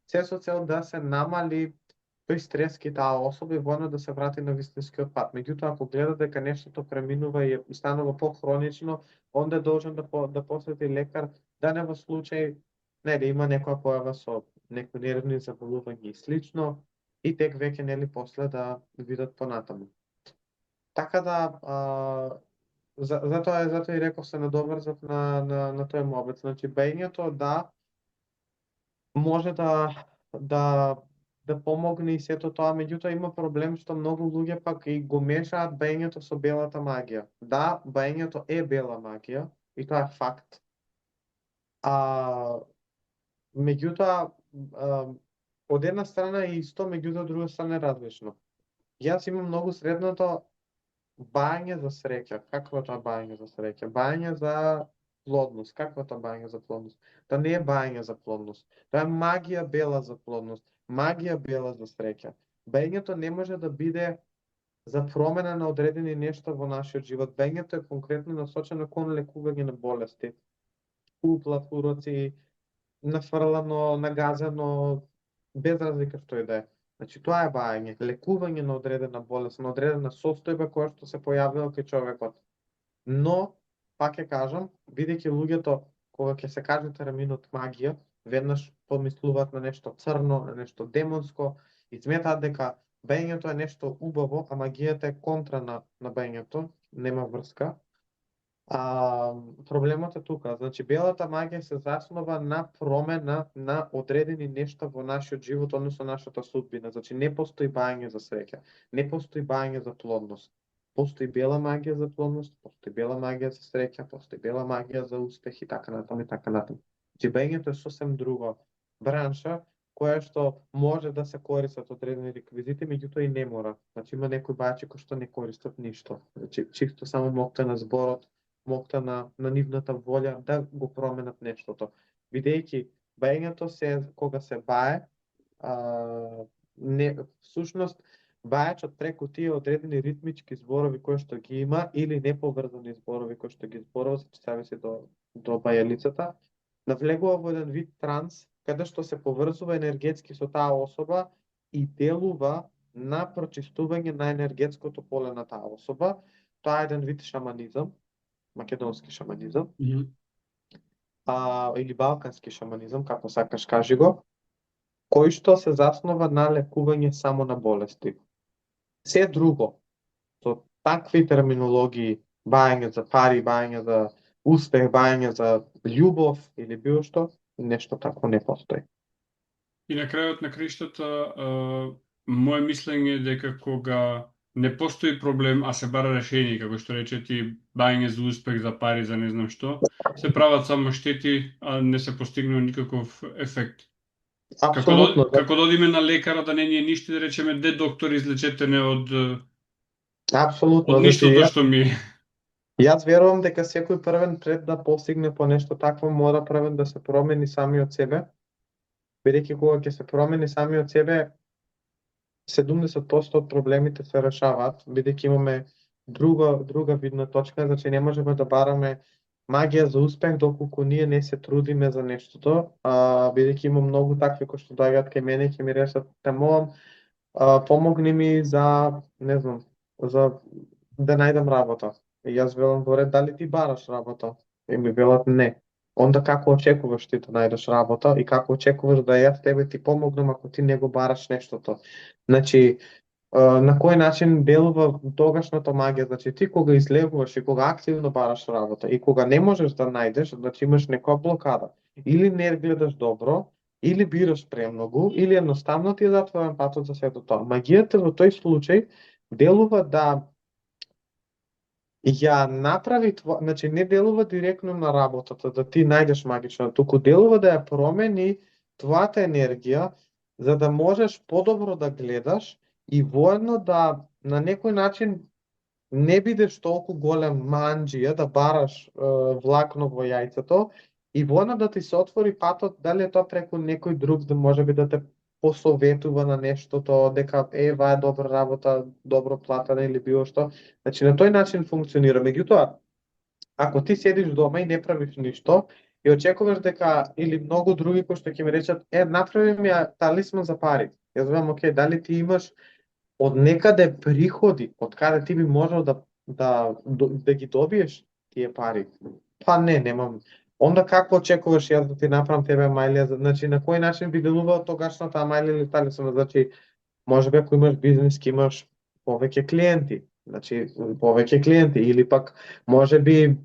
[SPEAKER 2] се со цел да се намали тој стрес ки таа особа и воено да се врати на вистинскиот пат. Меѓутоа, ако гледа дека нештото преминува и станува похронично, онда е должен да посети лекар, да не во случај нели има некоја појава со некои нервни заболувања и слично, и тек веќе нели после да видат понатаму. Така да затоа и реков се надоврзав на тој мобет. Значи, бењето да може да помогне и сето тоа, меѓутоа има проблем што многу луѓе пак и го мешаат бењето со белата магија. Да, бењето е бела магија и тоа е факт. Меѓутоа од една страна е исто, меѓутоа од друга страна е различно. Јас имам многу сретното бање за среќа. Какво е тоа бање за среќа? Бање за плодност. Какво е тоа бање за плодност? Тоа не е бање за плодност. Тоа е магија бела за плодност. Магија бела за среќа. Бањето не може да биде за промена на одредени нешта во нашиот живот. Бањето е конкретно насочено кон лекување на болести. Уплат, уроци, нафрлано, нагазено, без разлика што и да е. Значи тоа е баење, лекување на одредена болест, на одредена состојба која што се појавила кај човекот. Но, пак ќе кажам, бидејќи луѓето, кога ќе се каже терминот магија, веднаш помислуваат на нешто црно, на нешто демонско, и сметаат дека баењето е нешто убаво, а магијата е контра на баењето, нема врска. Проблемот е тука. Значи, белата магија се заснова на промена на одредени нешта во нашиот живот, односно нашата судбина. Значи, не постои бање за среќа, не постои бање за плодност. Постои бела магија за плодност, постои бела магија за среќа, постои бела магија за успех и така натаму и така натаму. Значи, бањето е сосем друго бранша која што може да се користат одредени реквизити, меѓутоа и не мора. Значи, има некои бајачи кои што не користат ништо. Значи, чисто само моќта на зборот, моќта на нивната волја да го променат нештото. Бидејќи баењето се кога се бае, не всушност бајачот преку тие одредени ритмички зборови кои што ги има или неповрзани зборови кои што ги зборува, се зависи до бајалицата, навлегува во еден вид транс каде што се поврзува енергетски со таа особа и делува на прочистување на енергетското поле на таа особа. Тоа е еден вид шаманизам, македонски шаманизам, или балкански шаманизам, како сакаш кажи го, кој што се заснова на лекување само на болести. Се друго, со такви терминологии, баење за пари, баење за успех, баење за љубов или било што, нешто тако не постои.
[SPEAKER 1] И на крајот на криштата, моје мислење е дека кога не постои проблем, а се бара решение, како што рече ти, бајање за успех, за пари, за не знам што, се прават само штети, а не се постигнува никаков ефект.
[SPEAKER 2] Апсолутно.
[SPEAKER 1] Како да одиме на лекара да не ни е ништо, да речеме, де доктор излечете не од
[SPEAKER 2] Апсолутно.
[SPEAKER 1] од ништото што ми е.
[SPEAKER 2] Јас верувам дека секој првен пред да постигне по нешто такво мора првен да се промени самиот себе, бидејќи кога ќе се промени самиот себе, 70% од проблемите се решаваат, бидејќи имаме друга видна точка, значи не можеме да бараме магија за успех доколку ние не се трудиме за нештото, бидејќи има многу такви кои што доаѓаат кај мене и ќе ми речат, те молам, помогни ми за, не знам, за да најдам работа. И јас велам, добре, дали ти бараш работа? И ми велат не. Онда како очекуваш ти да најдеш работа и како очекуваш да јас тебе ти помогнам ако ти не го бараш нештото? Значи, на кој начин делува тогашната магија? Значи, ти кога излегуваш и кога активно бараш работа и кога не можеш да најдеш, значи имаш некоја блокада. Или не гледаш добро, или бираш премногу, или едноставно ти е затворен патот за сето тоа. Магијата во тој случај делува да ја направи това, значи не делува директно на работата, да ти најдеш магично, туку делува да ја промени твојата енергија, за да можеш подобро да гледаш и воедно да на некој начин не бидеш толку голем манџија да бараш влакно во јајцето и воедно да ти се отвори патот, дали е тоа преку некој друг да може би да те посоветува на нештото, дека ова е добра работа, добро платена или било што. Значи на тој начин функционира. Меѓутоа, ако ти седиш дома и не правиш ништо и очекуваш дека или многу други кои што ќе ми речат, направи ми ја талисман за пари. Јас велам, окей, дали ти имаш од некаде приходи, од каде ти би можел да ги добиеш тие пари? Па не, немам. Онда како очекуваш јас да ти направам тебе мајлија? Значи на кој начин би делувал тогашната мајлија или талисман? Значи можеби ако имаш бизнис, ќе имаш повеќе клиенти. Значи повеќе клиенти или пак можеби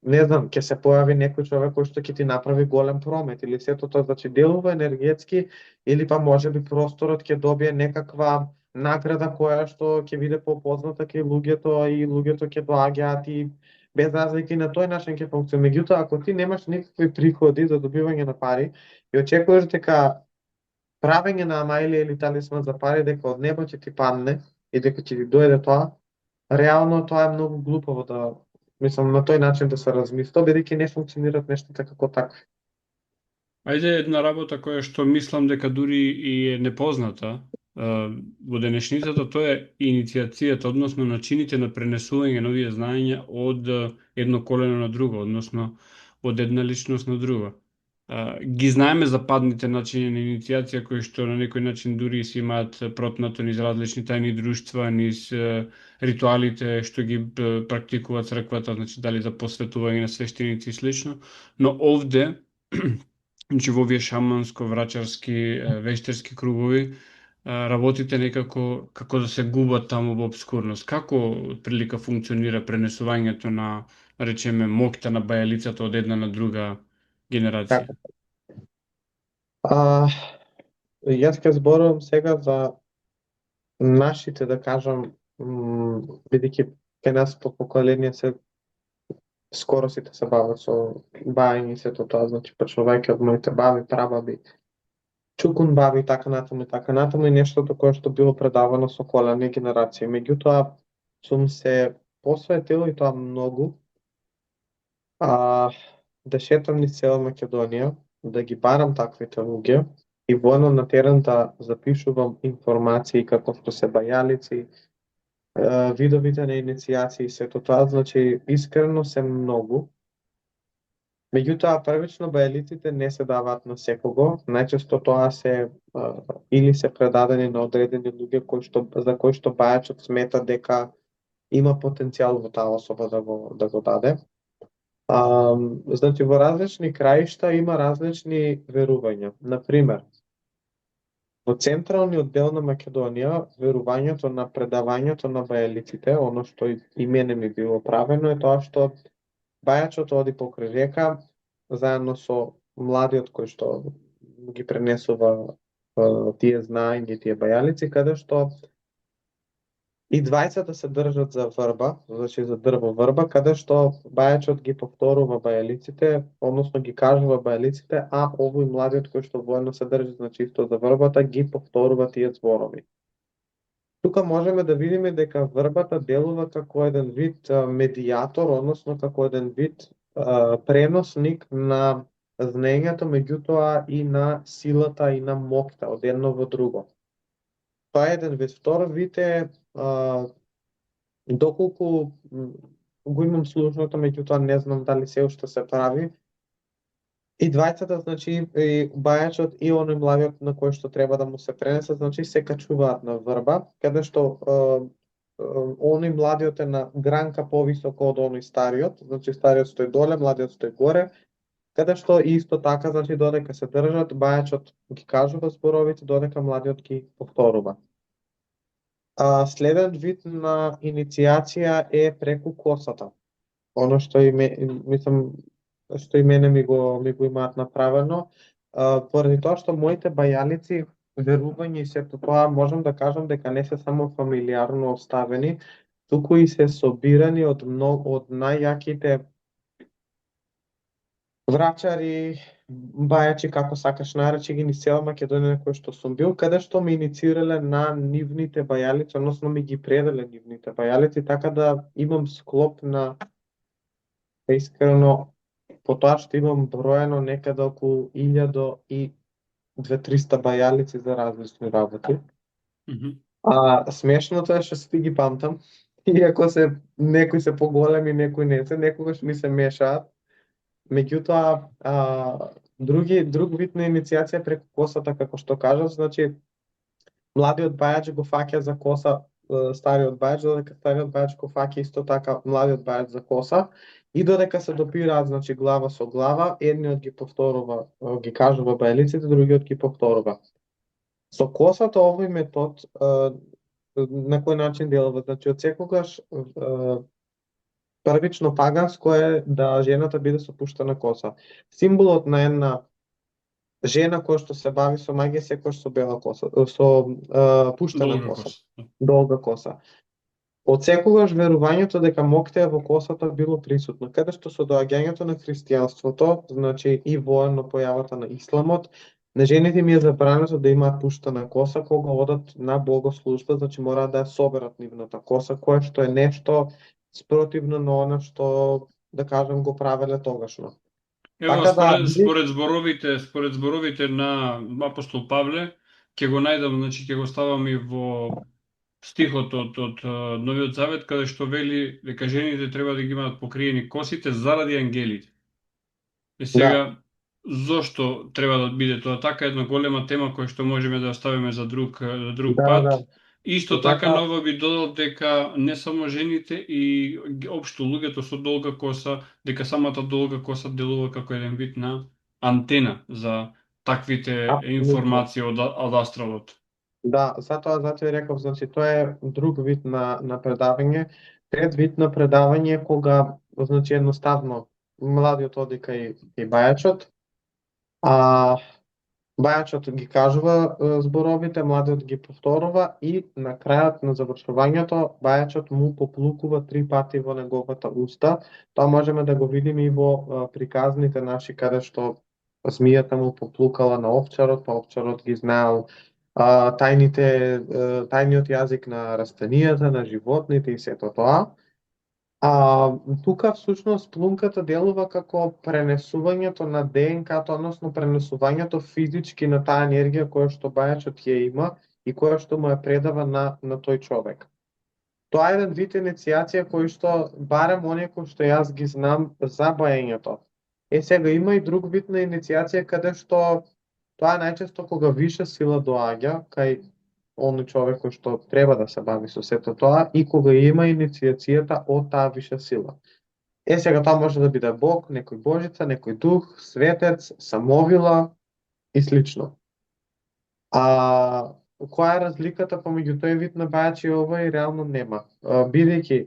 [SPEAKER 2] не знам, ќе се појави некој човек кој што ќе ти направи голем промет или сето тоа, значи делува енергетски или па можеби просторот ќе добие некаква награда која што ќе биде попозната кај луѓето и луѓето ќе доаѓаат и без разлики на тој начин ќе функционира. Меѓутоа, ако ти немаш никакви приходи за добивање на пари и очекуваш дека правење на мајлија или талисман за пари дека од небо ќе ти падне и дека ќе ти дојде тоа, реално тоа е многу глупаво да, мислам, на тој начин да се размисла, бидејќи не функционираат нештата како такви.
[SPEAKER 1] Ајде една работа која што мислам дека дури и е непозната во денешницата, тоа е инициацијата, односно начините на пренесување на овие знаења од едно колено на друго, односно од една личност на друга. ги знаеме западните начини на инициација кои што на некој начин дури си имаат протнато низ различни тајни друштва, низ ритуалите што ги практикува црквата, значи дали за посветување на свештеници и слично, но овде значи во овие шаманско-врачарски вештерски кругови работите некако како да се губат таму во обскурност. Како прилика функционира пренесувањето на, речеме, моќта на бајалицата од една на друга генерација?
[SPEAKER 2] Како? А, Јас ќе зборувам сега за нашите, да кажам, бидејќи кај нас по поколение се скоро сите се бават со баење и сето тоа, значи почнувајќи од моите баби, прабаби, чукун баби и така натаму и нештото кое што било предавано со колена и генерации. Меѓутоа сум се посветил и тоа многу да шетам низ цела Македонија, да ги барам таквите луѓе и воено на терен да запишувам информации како што се бајалици, видовите на иницијации и сето тоа, значи искрено се многу. Меѓутоа, првично бајалиците не се даваат на секого, најчесто тоа се или се предадени на одредени луѓе за кои што бајачот смета дека има потенцијал во таа особа да го даде. Значи, во различни краишта има различни верувања. Например, во централниот дел на Македонија, верувањето на предавањето на бајалиците, оно што и мене ми било правено, е тоа што бајачот оди покрај река, заедно со младиот кој што ги пренесува тие знаења и тие бајалици, каде што и двајцата се држат за врба, значи за дрво врба, каде што бајачот ги повторува бајалиците, односно ги кажува бајалиците, а овој младиот кој што воено се држи, значи исто за врбата, ги повторува тие зборови. Тука можеме да видиме дека врбата делува како еден вид медијатор, односно како еден вид преносник на знаењето, меѓутоа и на силата и на моќта од едно во друго. Тоа е еден вид. Втор вид е доколку го имам слушното, меѓутоа не знам дали се уште се прави. И двајцата, значи, и бајачот и оној младиот на кој што треба да му се пренесе, значи се качуваат на врба, каде што оној младиот е на гранка повисоко од оној стариот, значи стариот стои доле, младиот стои горе, каде што исто така, значи додека се држат, бајачот ги кажува зборовите, додека младиот ги повторува. Следен вид на иницијација е преку косата. Оно што мислам што и мене ми го имаат направено, поради тоа што моите бајалици, верување и сето тоа, можам да кажам дека не се само фамилиарно оставени, туку и се собирани од најјаките врачари, бајачи, како сакаш наречи ги низ цела Македонија кој што сум бил, каде што ме иницирале на нивните бајалици, односно ми ги пределе нивните бајалици, така да имам склоп на искрено по тоа што имам броено некаде околу 1200-300 бајалици за различни работи. Смешното е што сите ги памтам, иако некои се поголеми, некои не се, некогаш ми се мешаат. Меѓутоа, друг вид на иницијација преку косата, како што кажав, значи младиот бајач го фаќа за коса стариот бајач, додека стариот бајач го фаќа исто така младиот бајач за коса, и додека се допираат, значи глава со глава, едниот ги повторува, ги кажува бајалиците, другиот ги повторува. Со косата овој метод на кој начин делува, значи од секогаш првично паганско е да жената биде со пуштена коса. Символот на една жена која што се бави со маѓија секогаш со бела коса, со пуштена коса, долга коса. Од секогаш верувањето дека моќта во косата било присутно, каде што со доаѓањето на христијанството, значи и воено појавата на исламот, на жените им е забрането да имаат пуштена коса кога одат на богослужба, значи мора да ја соберат нивната коса, кое што е нешто спротивно на она што, да кажам, го правеле тогашно.
[SPEAKER 1] Ево,
[SPEAKER 2] Така
[SPEAKER 1] според зборовите на апостол Павле, ќе го најдам, значи ќе го ставам и во стихот од Новиот Завет, каде што вели дека жените треба да ги имаат покриени косите заради ангелите. И сега, зошто треба да биде тоа така, една голема тема која што можеме да оставиме за друг
[SPEAKER 2] Да,
[SPEAKER 1] пат.
[SPEAKER 2] да.
[SPEAKER 1] Исто така
[SPEAKER 2] Затоа,
[SPEAKER 1] ново би додал дека не само жените и општо луѓето со долга коса, дека самата долга коса делува како еден вид на антена за таквите
[SPEAKER 2] апсолутно.
[SPEAKER 1] информации од астралот.
[SPEAKER 2] Да, затоа ја реков, значи тоа е друг вид на предавање. Трет вид на предавање е кога, значи едноставно, младиот оди кај бајачот, а бајачот ги кажува зборовите, младиот ги повторува и на крајот на завршувањето бајачот му поплукува 3 пати во неговата уста. Тоа можеме да го видиме и во приказните наши каде што змијата му поплукала на овчарот, па овчарот ги знаел тајниот јазик на растенијата, на животните и сето тоа. Тука всушност плунката делува како пренесувањето на ДНК-то, односно пренесувањето физички на таа енергија која што бајачот ја има и која што му ја предава на тој човек. Тоа е еден вид иницијација кој што барем оние кои што јас ги знам за баењето. Сега има и друг вид на иницијација каде што тоа е најчесто кога виша сила доаѓа кај оној човек кој што треба да се бави со сето тоа и кога има иницијацијата од таа виша сила. Сега тоа може да биде Бог, некој божица, некој дух, светец, самовила и слично. Која е разликата помеѓу тој вид на бајачи и овој реално нема. Бидејќи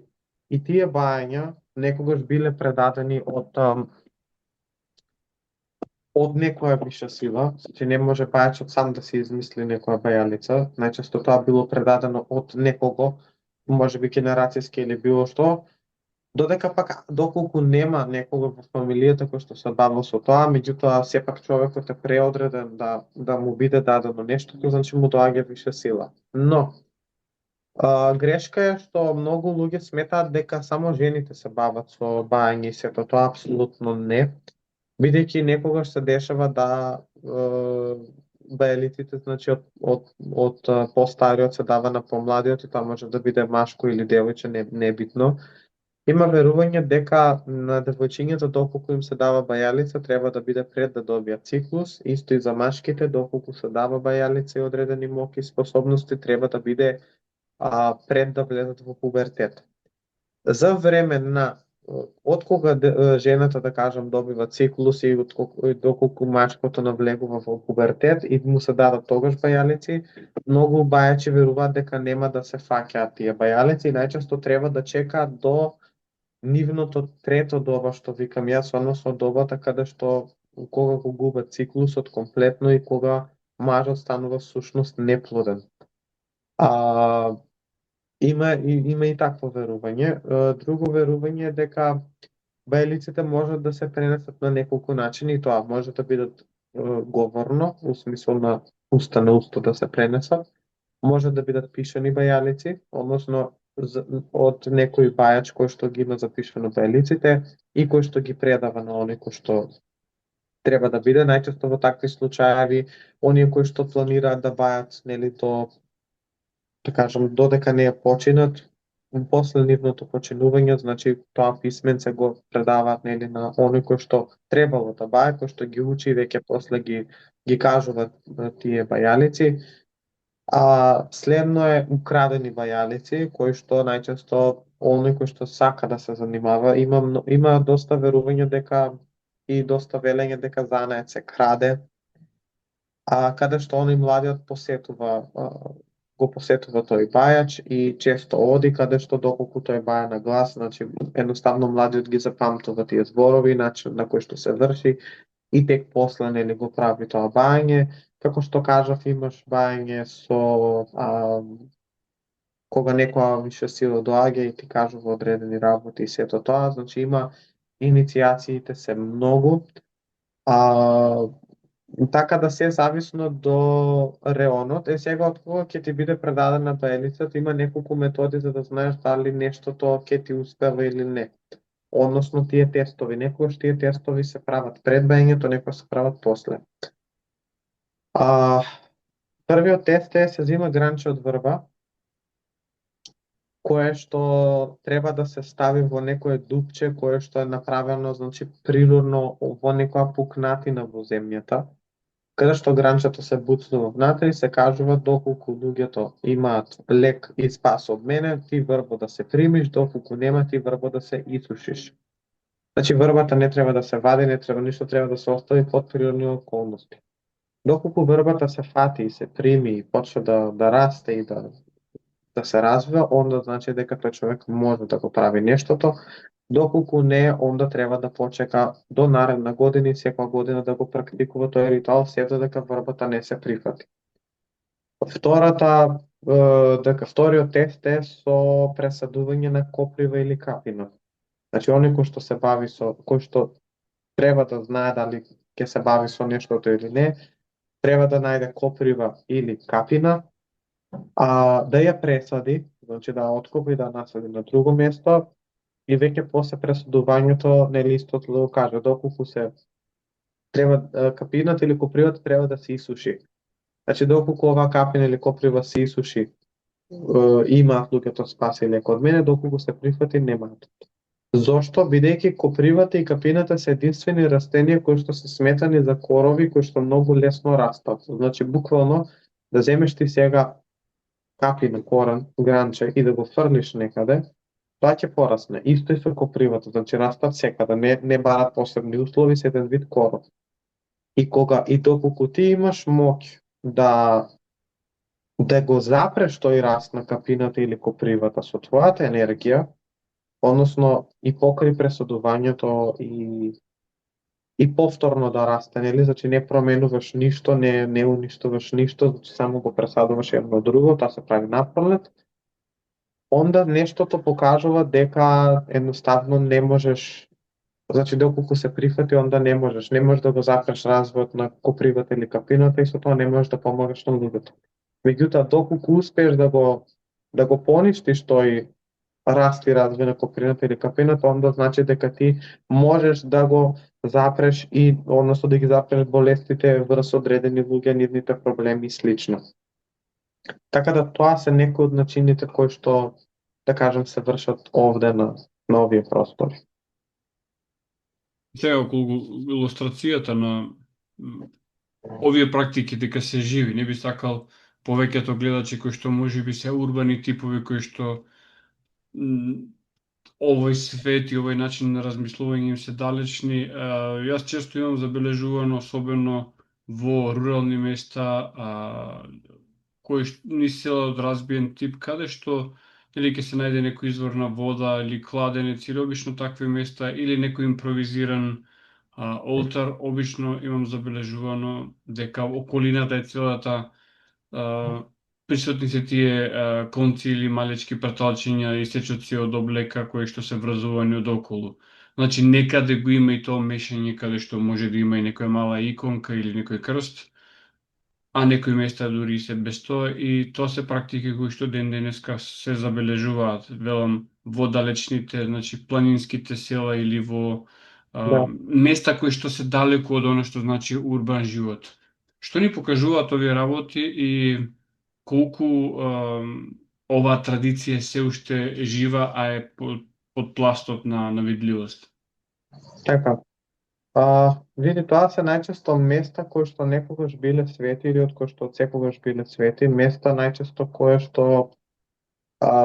[SPEAKER 2] и тие бајања некогаш биле предадени од некоја виша сила, значи не може бајачот сам да се измисли некоја бајалица, најчесто тоа било предадено од некого, можеби генерацијски или било што, додека пак доколку нема некого во фамилијата кој што се бавил со тоа, меѓутоа сепак човекот е преодреден да му биде дадено нештото, значи му доаѓа виша сила. Но грешка е што многу луѓе сметаат дека само жените се бават со бајање и сето тоа апсолутно не, бидејќи некогаш се дешава да баелиците, значи од постариот се дава на помладиот и тоа може да биде машко или девојче, не е битно. Има верување дека на девојчињата доколку им се дава бајалица треба да биде пред да добијат циклус, исто и за машките доколку се дава бајалица и одредени моки способности треба да биде пред да влезат во пубертет. За време на од кога жената, да кажам, добива циклус и доколку машкото навлегува во пубертет и му се дадат тогаш бајалици, многу бајачи веруваат дека нема да се фаќаат тие бајалици и најчесто треба да чекаат до нивното трето доба, што викам јас, односно добата каде што кога го губат циклусот комплетно и кога мажот станува всушност неплоден. А, има и такво верување. Друго верување е дека бајлиците можат да се пренесат на неколку начини и тоа може да бидат говорно, у смисол на усто да се пренесат, може да бидат пишани бајалици, односно од некој бајач кој што ги има запишано бајлиците и кој што ги предава на оној кој што треба да биде. Најчесто во такви случаи оние кои што планираат да бајат, нели, да кажам, додека не е починат, после нивното починување, значи тоа писменце го предаваат, нели, на оној кој што требало да бае, кој што ги учи и веќе после ги кажуваат тие бајалици. Следно е украдени бајалици, кои што најчесто оној кој што сака да се занимава, има доста верување дека и доста велење дека знаеот се краде, каде што оној младиот го посетува тој бајач и често оди каде што доколку тој баја на глас, значи едноставно младиот ги запамтува тие зборови, начин на кој што се врши и тек после нели го прави тоа бајање. Како што кажав, имаш бајање кога некоја виша сила доаѓа и ти кажува одредени работи и сето тоа, значи има иницијациите се многу. А, Така да се зависно до реонот. Сега од кога ќе ти биде предадена баелицата, има неколку методи за да знаеш дали нештото ќе ти успева или не. Односно тие тестови. Некогаш тие тестови се прават пред баењето, некогаш се прават после. Првиот тест е се зема гранче од врба кое што треба да се стави во некое дупче кое што е направено значи природно во некоја пукнатина во земјата, каде што гранчето се буцнува внатре и се кажува доколку луѓето имаат лек и спас од мене, ти врбо да се примиш, доколку нема ти врбо да се исушиш. Значи врбата не треба да се вади, не треба ништо, треба да се остави под природни околности. Доколку врбата се фати и се прими и почне да расте и да се развива, онда значи дека тој човек може да го прави нештото, доколку не, онда треба да почека до наредна година и секоја година да го практикува тој ритуал, се додека врбата не се прифати. Втората, вториот тест е со пресадување на коприва или капина. Значи, оној кој што се бави кој што треба да знае дали ќе се бави со нештото или не, треба да најде коприва или капина, да ја пресади, значи да ја откопи и да насади на друго место, и веќе после пресадувањето, нели истото да го каже, доколку се треба капината или копривата треба да се исуши. Значи, доколку оваа капина или коприва се исуши, имаат луѓето спаси леко од мене, доколку се прифати, немаат. Зошто? Бидејќи копривата и капината се единствени растенија кои што се сметани за корови кои што многу лесно растат. Значи, буквално, да земеш ти сега капина, корен, гранче и да го фрлиш некаде, тоа ќе порасне. Исто и со копривата, значи растат секаде, не барат посебни услови, се еден вид коров. И доколку ти имаш моќ да го запреш тој раст на капината или копривата со твојата енергија, односно и покри пресадувањето и повторно да расте, нели? Значи не променуваш ништо, не уништуваш ништо, значи само го пресадуваш едно друго, тоа се прави напролет. Онда нештото покажува дека едноставно не можеш, значи доколку се прифати, онда не можеш да го запреш развојот на копривата или капината и со тоа не можеш да помогаш на луѓето. Меѓутоа, доколку успееш да го поништиш тој раст и развој на коприната или капината, онда значи дека ти можеш да го запреш и односно да ги запреш болестите врз одредени луѓе, нивните проблеми и слично. Така да тоа се некои од начините кои што, да кажем, се вршат овде на овие простори.
[SPEAKER 1] Сега околу илустрацијата на овие практики дека се живи, не би сакал повеќето гледачи кои што можеби се урбани типови кои што овој свет и овој начин на размислување им се далечни. Јас често имам забележувано, особено во рурални места, кои не се од разбиен тип, каде што или ќе се најде некој извор на вода или кладенец, или обично такви места, или некој импровизиран олтар, обично имам забележувано дека околината е целата присутни се тие конци или малечки праталчиња и сечоци од облека кои што се врзувани од околу. Значи некаде го има и тоа мешање каде што може да има и некоја мала иконка или некој крст, а некои места дури се без тоа, и тоа се практики кои што ден денеска се забележуваат, велам, во далечните, значи планинските села или во
[SPEAKER 2] Да.
[SPEAKER 1] места кои што се далеку од она што значи урбан живот. Што ни покажуваат овие работи и колку оваа традиција се уште жива, а е под пластот на видливост.
[SPEAKER 2] Така. Види, тоа се најчесто места кои што некогаш биле свети или од кои што секогаш биле свети, места најчесто кои што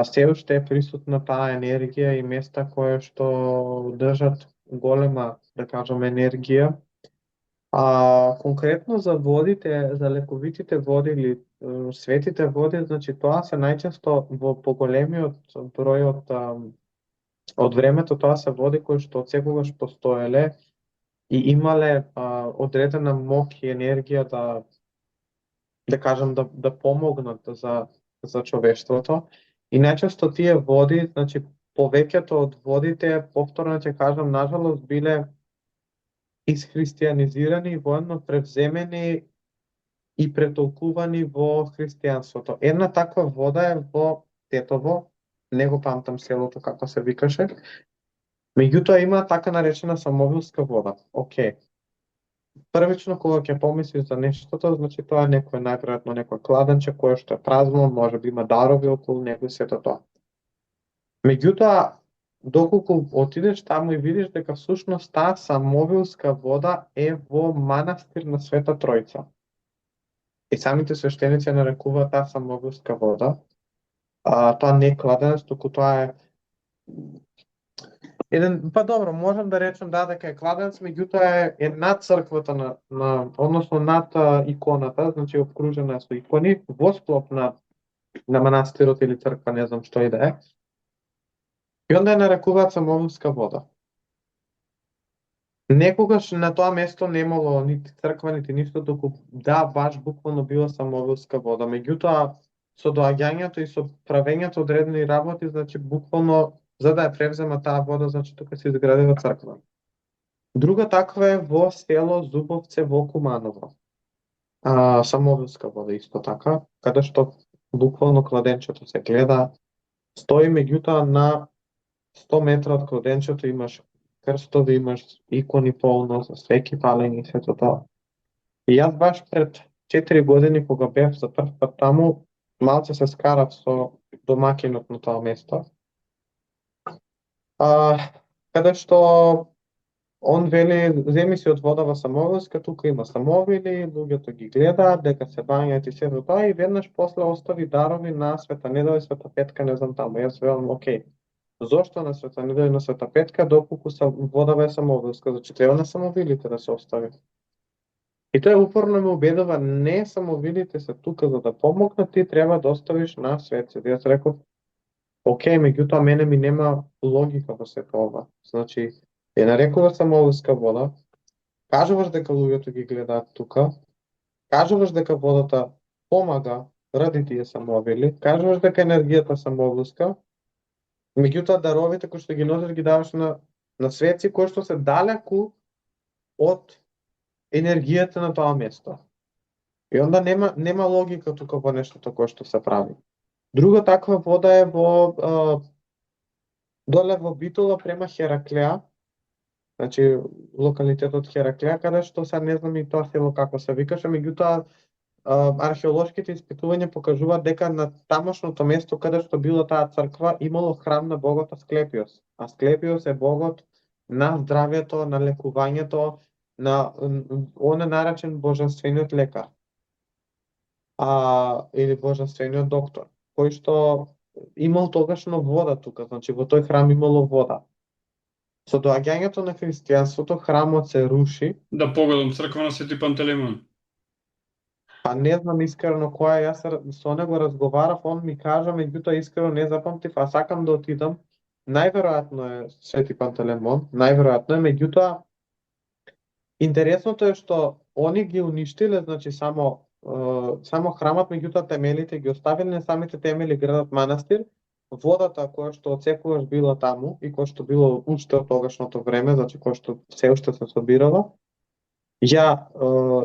[SPEAKER 2] се уште е присутна таа енергија и места кои што држат голема, да кажам, енергија. Конкретно за водите, за лековитите води или светите води, значи тоа се најчесто во поголемиот број од времето, тоа се води кои што од секогаш постоеле и имале одредена моќ и енергија да кажам да помогнат за човештвото. И најчесто тие води, значи повеќето од водите, повторно ќе кажам, нажалост биле исхристијанизирани и воедно превземени и претолкувани во христијанството. Една таква вода е во Тетово, не го памтам селото како се викаше. Меѓутоа има така наречена самовилска вода. Океј. Првично кога ќе помислиш за нештото, значи тоа е најверојатно некој кладенче кое што е празно, може би има дарови околу него и сето тоа. Меѓутоа, доколку отидеш таму и видиш дека всушност таа самовилска вода е во манастир на Света Тројца. И самите свештеници ја нарекуваат таа самовилска вода. Тоа не е кладенец, туку тоа е еден, па добро, можам да речем дека е кладенец, меѓутоа е над црквата односно над иконата, значи обкружена со икони, во склоп на манастирот или црква, не знам што и да е. И онда ја нарекуваат самовилска вода. Некогаш на тоа место немало нити црква, нити ништо, туку баш буквално била самовилска вода. Меѓутоа, со доаѓањето и со правењето одредени работи, значи буквално за да ја превзема таа вода, значи тука се изградила црква. Друга таква е во село Зубовце во Куманово. Самовилска вода исто така, каде што буквално кладенчето се гледа, стои, меѓутоа на 100 метра од кладенчето имаш крстови, имаш икони полно, со свеќи палени и сето тоа. И јас баш пред 4 години кога бев за прв пат таму, малце се скарав со домакинот на тоа место. Каде што он вели, земи си од водава самовилска, тука има самовили, луѓето ги гледаат, дека се бањаат и сето тоа, и веднаш после остави дарови на Света Недела и Света Петка, не знам таму. Јас велам, окей, зошто на Света Недела и на Света Петка, доколку водава е самовилска, значи треба на самовилите да се остави. И тој упорно ме убедува, не, самовилите се тука за да помогнат, ти треба да оставиш на светците. Јас реков, окей, меѓутоа мене ми нема логика во сето ова. Значи, ја нарекува самовилска вода, кажуваш дека луѓето ги гледаат тука, кажуваш дека водата помага ради тие самовили, кажуваш дека енергијата самовилска, меѓутоа даровите кои што ги носиш ги даваш на светци кои што се далеку од енергијата на тоа место. И онда нема логика тука во нештото кое што се прави. Друга таква вода е доле во Битола према Хераклеа, значи локалитетот Хераклеа, каде што сега не знам и тоа село како се викаше, меѓутоа археолошките испитувања покажуваат дека на тамошното место каде што била таа црква имало храм на богот Асклепиос. Асклепиос е богот на здравјето, на лекувањето, он е наречен божествениот лекар. Или божествениот доктор, кој што имал тогашно вода тука, значи во тој храм имало вода. Со доаѓањето на христијанството храмот се руши.
[SPEAKER 1] Да погодам, црква на Свети Пантелеймон.
[SPEAKER 2] Па не знам искрено која, јас со него разговарав, он ми кажа, меѓутоа искрено не запамтив, сакам да отидам. Најверојатно е Свети Пантелеймон, најверојатно е, меѓутоа интересното е што они ги уништиле, значи само храмот, меѓутоа темелите ги оставиле, не самите темели градат манастир. Водата која што отсекогаш била таму и која што било уште од тогашното време, значи која што се уште се собирала, ја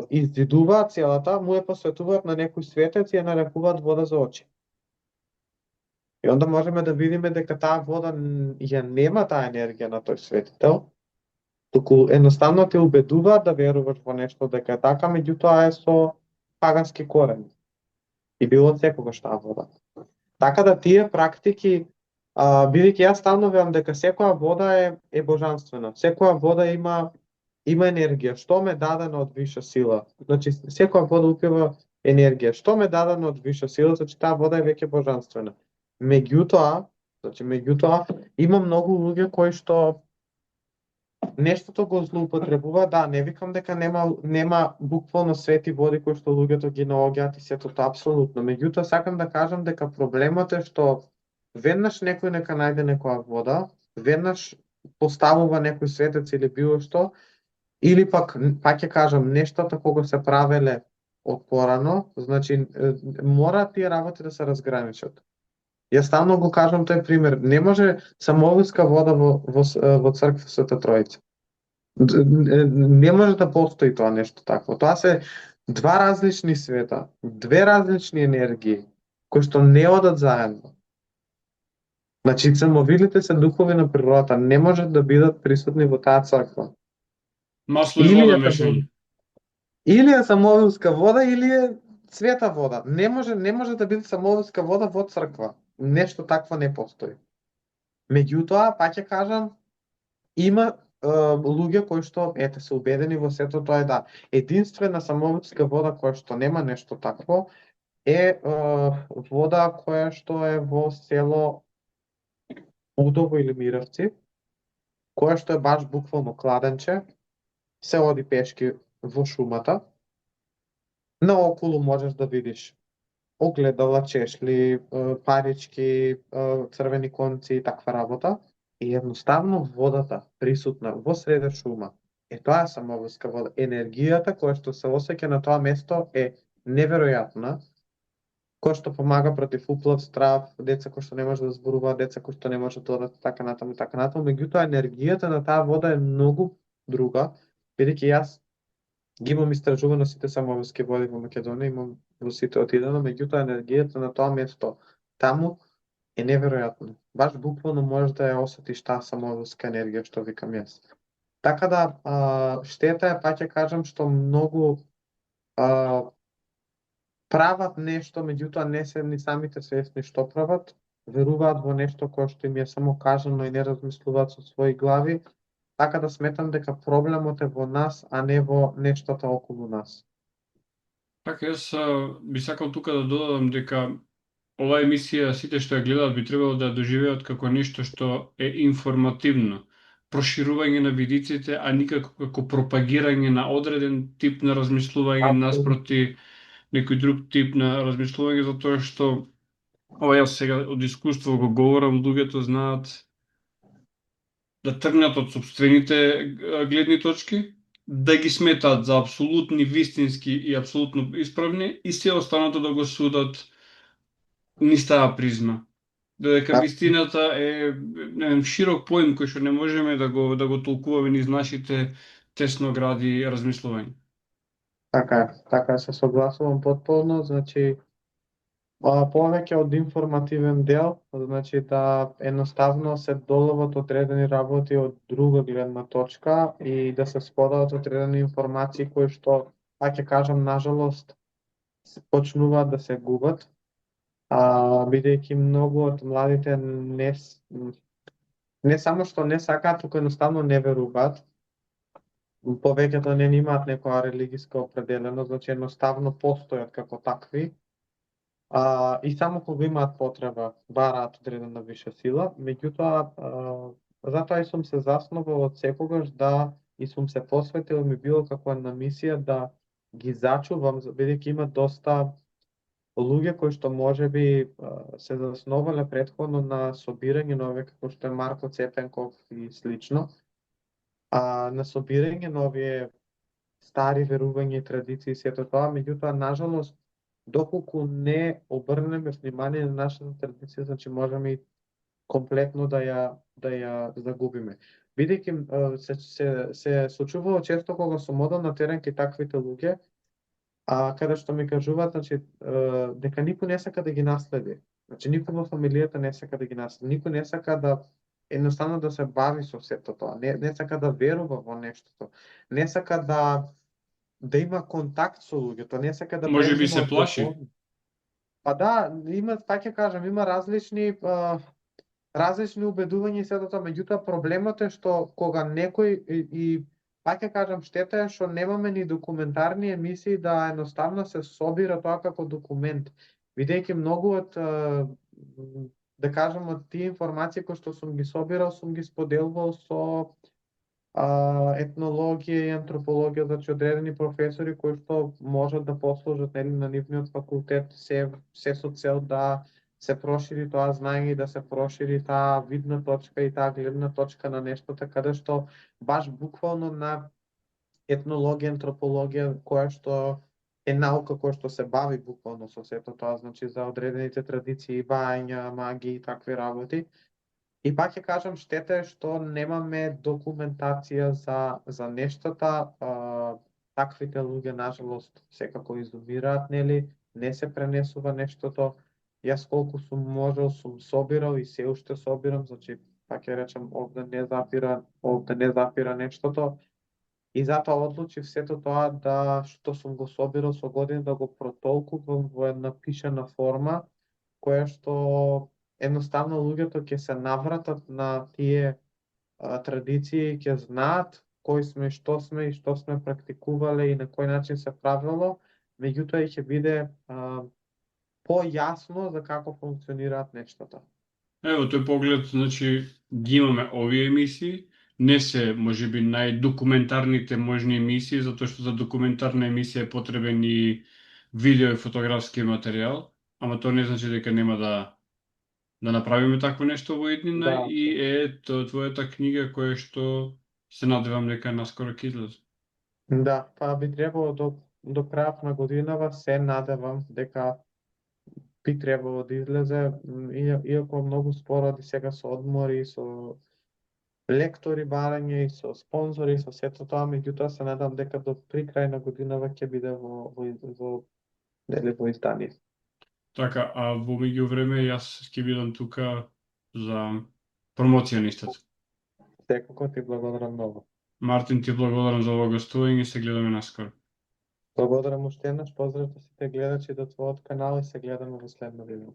[SPEAKER 2] издидуваат целата, му ја посветуваат на некој светец и ја нарекуваат вода за очи. И онда можеме да видиме дека таа вода ја нема таа енергија на тој светител, туку едноставно те убедуваат да веруваш во нешто дека е така, меѓутоа е со пагански корени. И било од секогаш таа вода. Така да тие практики, бидејќи јас стално велам дека секоја вода е божанствена, секоја вода има енергија, што ме дадено од виша сила. Значи секоја вода упива енергија, што ме дадено од виша сила, значи таа вода е веќе божанствена. Меѓутоа, има многу луѓе кои што нештото го злоупотребува, не викам дека нема буквално свети води кои што луѓето ги наоѓаат и сето тоа апсолутно. Меѓутоа сакам да кажам дека проблемот е што веднаш некој нека најде некоја вода, веднаш поставува некој светец или било што, или пак ќе кажам, нештата кога се правеле од порано, значи мора тие работи да се разграничат. Јас стално го кажам тој пример, не може самовилска вода во црква Света Тројца. Не може да постои тоа нешто такво. Тоа се два различни света, две различни енергии, кои што не одат заедно. Значи, самовилите се духови на природата, не можат да бидат присутни во таа црква.
[SPEAKER 1] Масло и вода мешани.
[SPEAKER 2] Или е самовилска вода, или е света вода. Не може да биде самовилска вода во црква. Нешто такво не постои. Меѓутоа, пак ќе кажам, има луѓе кои што ете се убедени во сето тоа е да единствена самовска вода која што нема нешто такво е вода која што е во село Удово или Мировци, која што е баш буквално кладенче, се оди пешки во шумата. Наоколу можеш да видиш огледала, чешли, парички, црвени конци и таква работа. И едноставно водата присутна во среде шума. Тоа е самоврска вода. Енергијата која што се осеќа на тоа место е неверојатна, која што помага против уплав, страв, деца кои што не може да зборуваат, деца кои што не може да одат така натаму и така натаму. Меѓутоа енергијата на таа вода е многу друга, бидејќи јас ги имам истражувано сите самоврски води во Македонија, имам во сите отидено, меѓутоа енергијата на тоа место таму е неверојатна. Баш буквално можеш да ја осетиш таа самоврска енергија што викам јас. Така да, штета е, пак ќе кажам, што многу а, прават нешто, меѓутоа не се ни самите свесни што прават, веруваат во нешто кое што им е само кажано и не размислуваат со своји глави, така да сметам дека проблемот е во нас, а не во нештата околу нас.
[SPEAKER 1] Така, јас би сакал тука да додадам дека оваа емисија, сите што ја гледаат, би требало да ја доживеат како нешто што е информативно, проширување на видиците, а никако како пропагирање на одреден тип на размислување
[SPEAKER 2] Апсолутно.
[SPEAKER 1] наспроти некој друг тип на размислување, затоа што ова јас сега од искуство го говорам, луѓето знаат да тргнат од собствените гледни точки, да ги сметаат за апсолутни, вистински и апсолутно исправни и се останато да го судат низ таа призма. Додека вистината е широк поим кој што не можеме да го толкуваме низ нашите тесногради размислувања.
[SPEAKER 2] Така е, се согласувам потполно, значи повеќе од информативен дел, значи да едноставно се доловат одредени работи од друга гледна точка и да се споделат одредени информации кои што, ќе кажам, нажалост, почнуваат да се губат, бидејќи многу од младите не само што не сакаат, туку едноставно не веруваат. Повеќето не имаат некоја религиска определеност, значи едноставно постојат како такви. И само кога имаат потреба, бараат одредена виша сила, меѓутоа, затоа и сум се заснувал од секогаш да и сум се посветил ми било како една мисија да ги зачувам, бидејќи има доста луѓе кои што можеби се засновале претходно на собирање на овие како што е Марко Цепенков и слично, на собирање на овие стари верувања и традиции и сето тоа, меѓутоа, нажалост, доколку не обрнеме внимание на нашата традиција, значи можеме и комплетно да ја загубиме. Бидејќи се случувало често кога сум одел на терен кај таквите луѓе, каде што ми кажуваат, значи, дека никој не сака да ги наследи. Значи, никој во фамилијата не сака да ги наследи. Никој не сака да едноставно да се бави со сето тоа. Не сака да верува во нештото. Не сака да има контакт со луѓето, не сака да
[SPEAKER 1] Може би
[SPEAKER 2] презема
[SPEAKER 1] се плаши.
[SPEAKER 2] одговорност. Па да, има, така ќе кажам, има различни убедувања и сето тоа, меѓутоа проблемот е што кога некој и пак ќе кажам, штета е што немаме ни документарни емисии да едноставно се собира тоа како документ, бидејќи многу од да кажам од тие информации кои што сум ги собирал, сум ги споделувал со етнологија и антропологија, значи одредени професори кои што можат да послужат на нивниот факултет се со цел да се прошири тоа знаење и да се прошири таа видна точка и таа гледна точка на нештото, каде што баш буквално на етнологија, антропологија, која што е наука која што се бави буквално со сето тоа, значи за одредените традиции, бања, магии и такви работи. И пак ќе кажам, штета е што немаме документација за нештата. Таквите луѓе, нажалост, секако изумираат, нели? Не се пренесува нештото. Јас колку сум можел, сум собирал и се уште собирам, значи, пак ќе речем, овде не запира нештото. И затоа одлучив сето тоа што сум го собирал со години да го протолкувам во една пишана форма, која што едноставно луѓето ќе се навратат на тие традиции, ќе знаат кои сме и што сме практикувале и на кој начин се правило, меѓутоа и ќе биде појасно за како функционираат нештата.
[SPEAKER 1] Ево, тој поглед, значи, ги имаме овие емисии, не се, можеби, најдокументарните можни емисии, затоа што за документарна емисија е потребен и видео и фотографски материјал, ама тоа не значи дека нема да направиме такво нешто во иднина
[SPEAKER 2] Да,
[SPEAKER 1] и твојата книга која што се надевам дека наскоро ќе излезе.
[SPEAKER 2] да, па би требало до крајот на годинава се надевам дека би требало да излезе, иако многу споро и сега со одмори, со лектори барање и со спонзори, со сето тоа, меѓутоа се надам дека до при крај на годинава ќе биде во издание.
[SPEAKER 1] Така, а во меѓувреме јас ќе бидам тука за промоција на истото.
[SPEAKER 2] Секако ти благодарам многу.
[SPEAKER 1] Мартин, ти благодарам за ова гостување и се гледаме наскоро.
[SPEAKER 2] Благодарам уште еднаш, поздрав до сите гледачи до твојот канал и се гледаме во следно видео.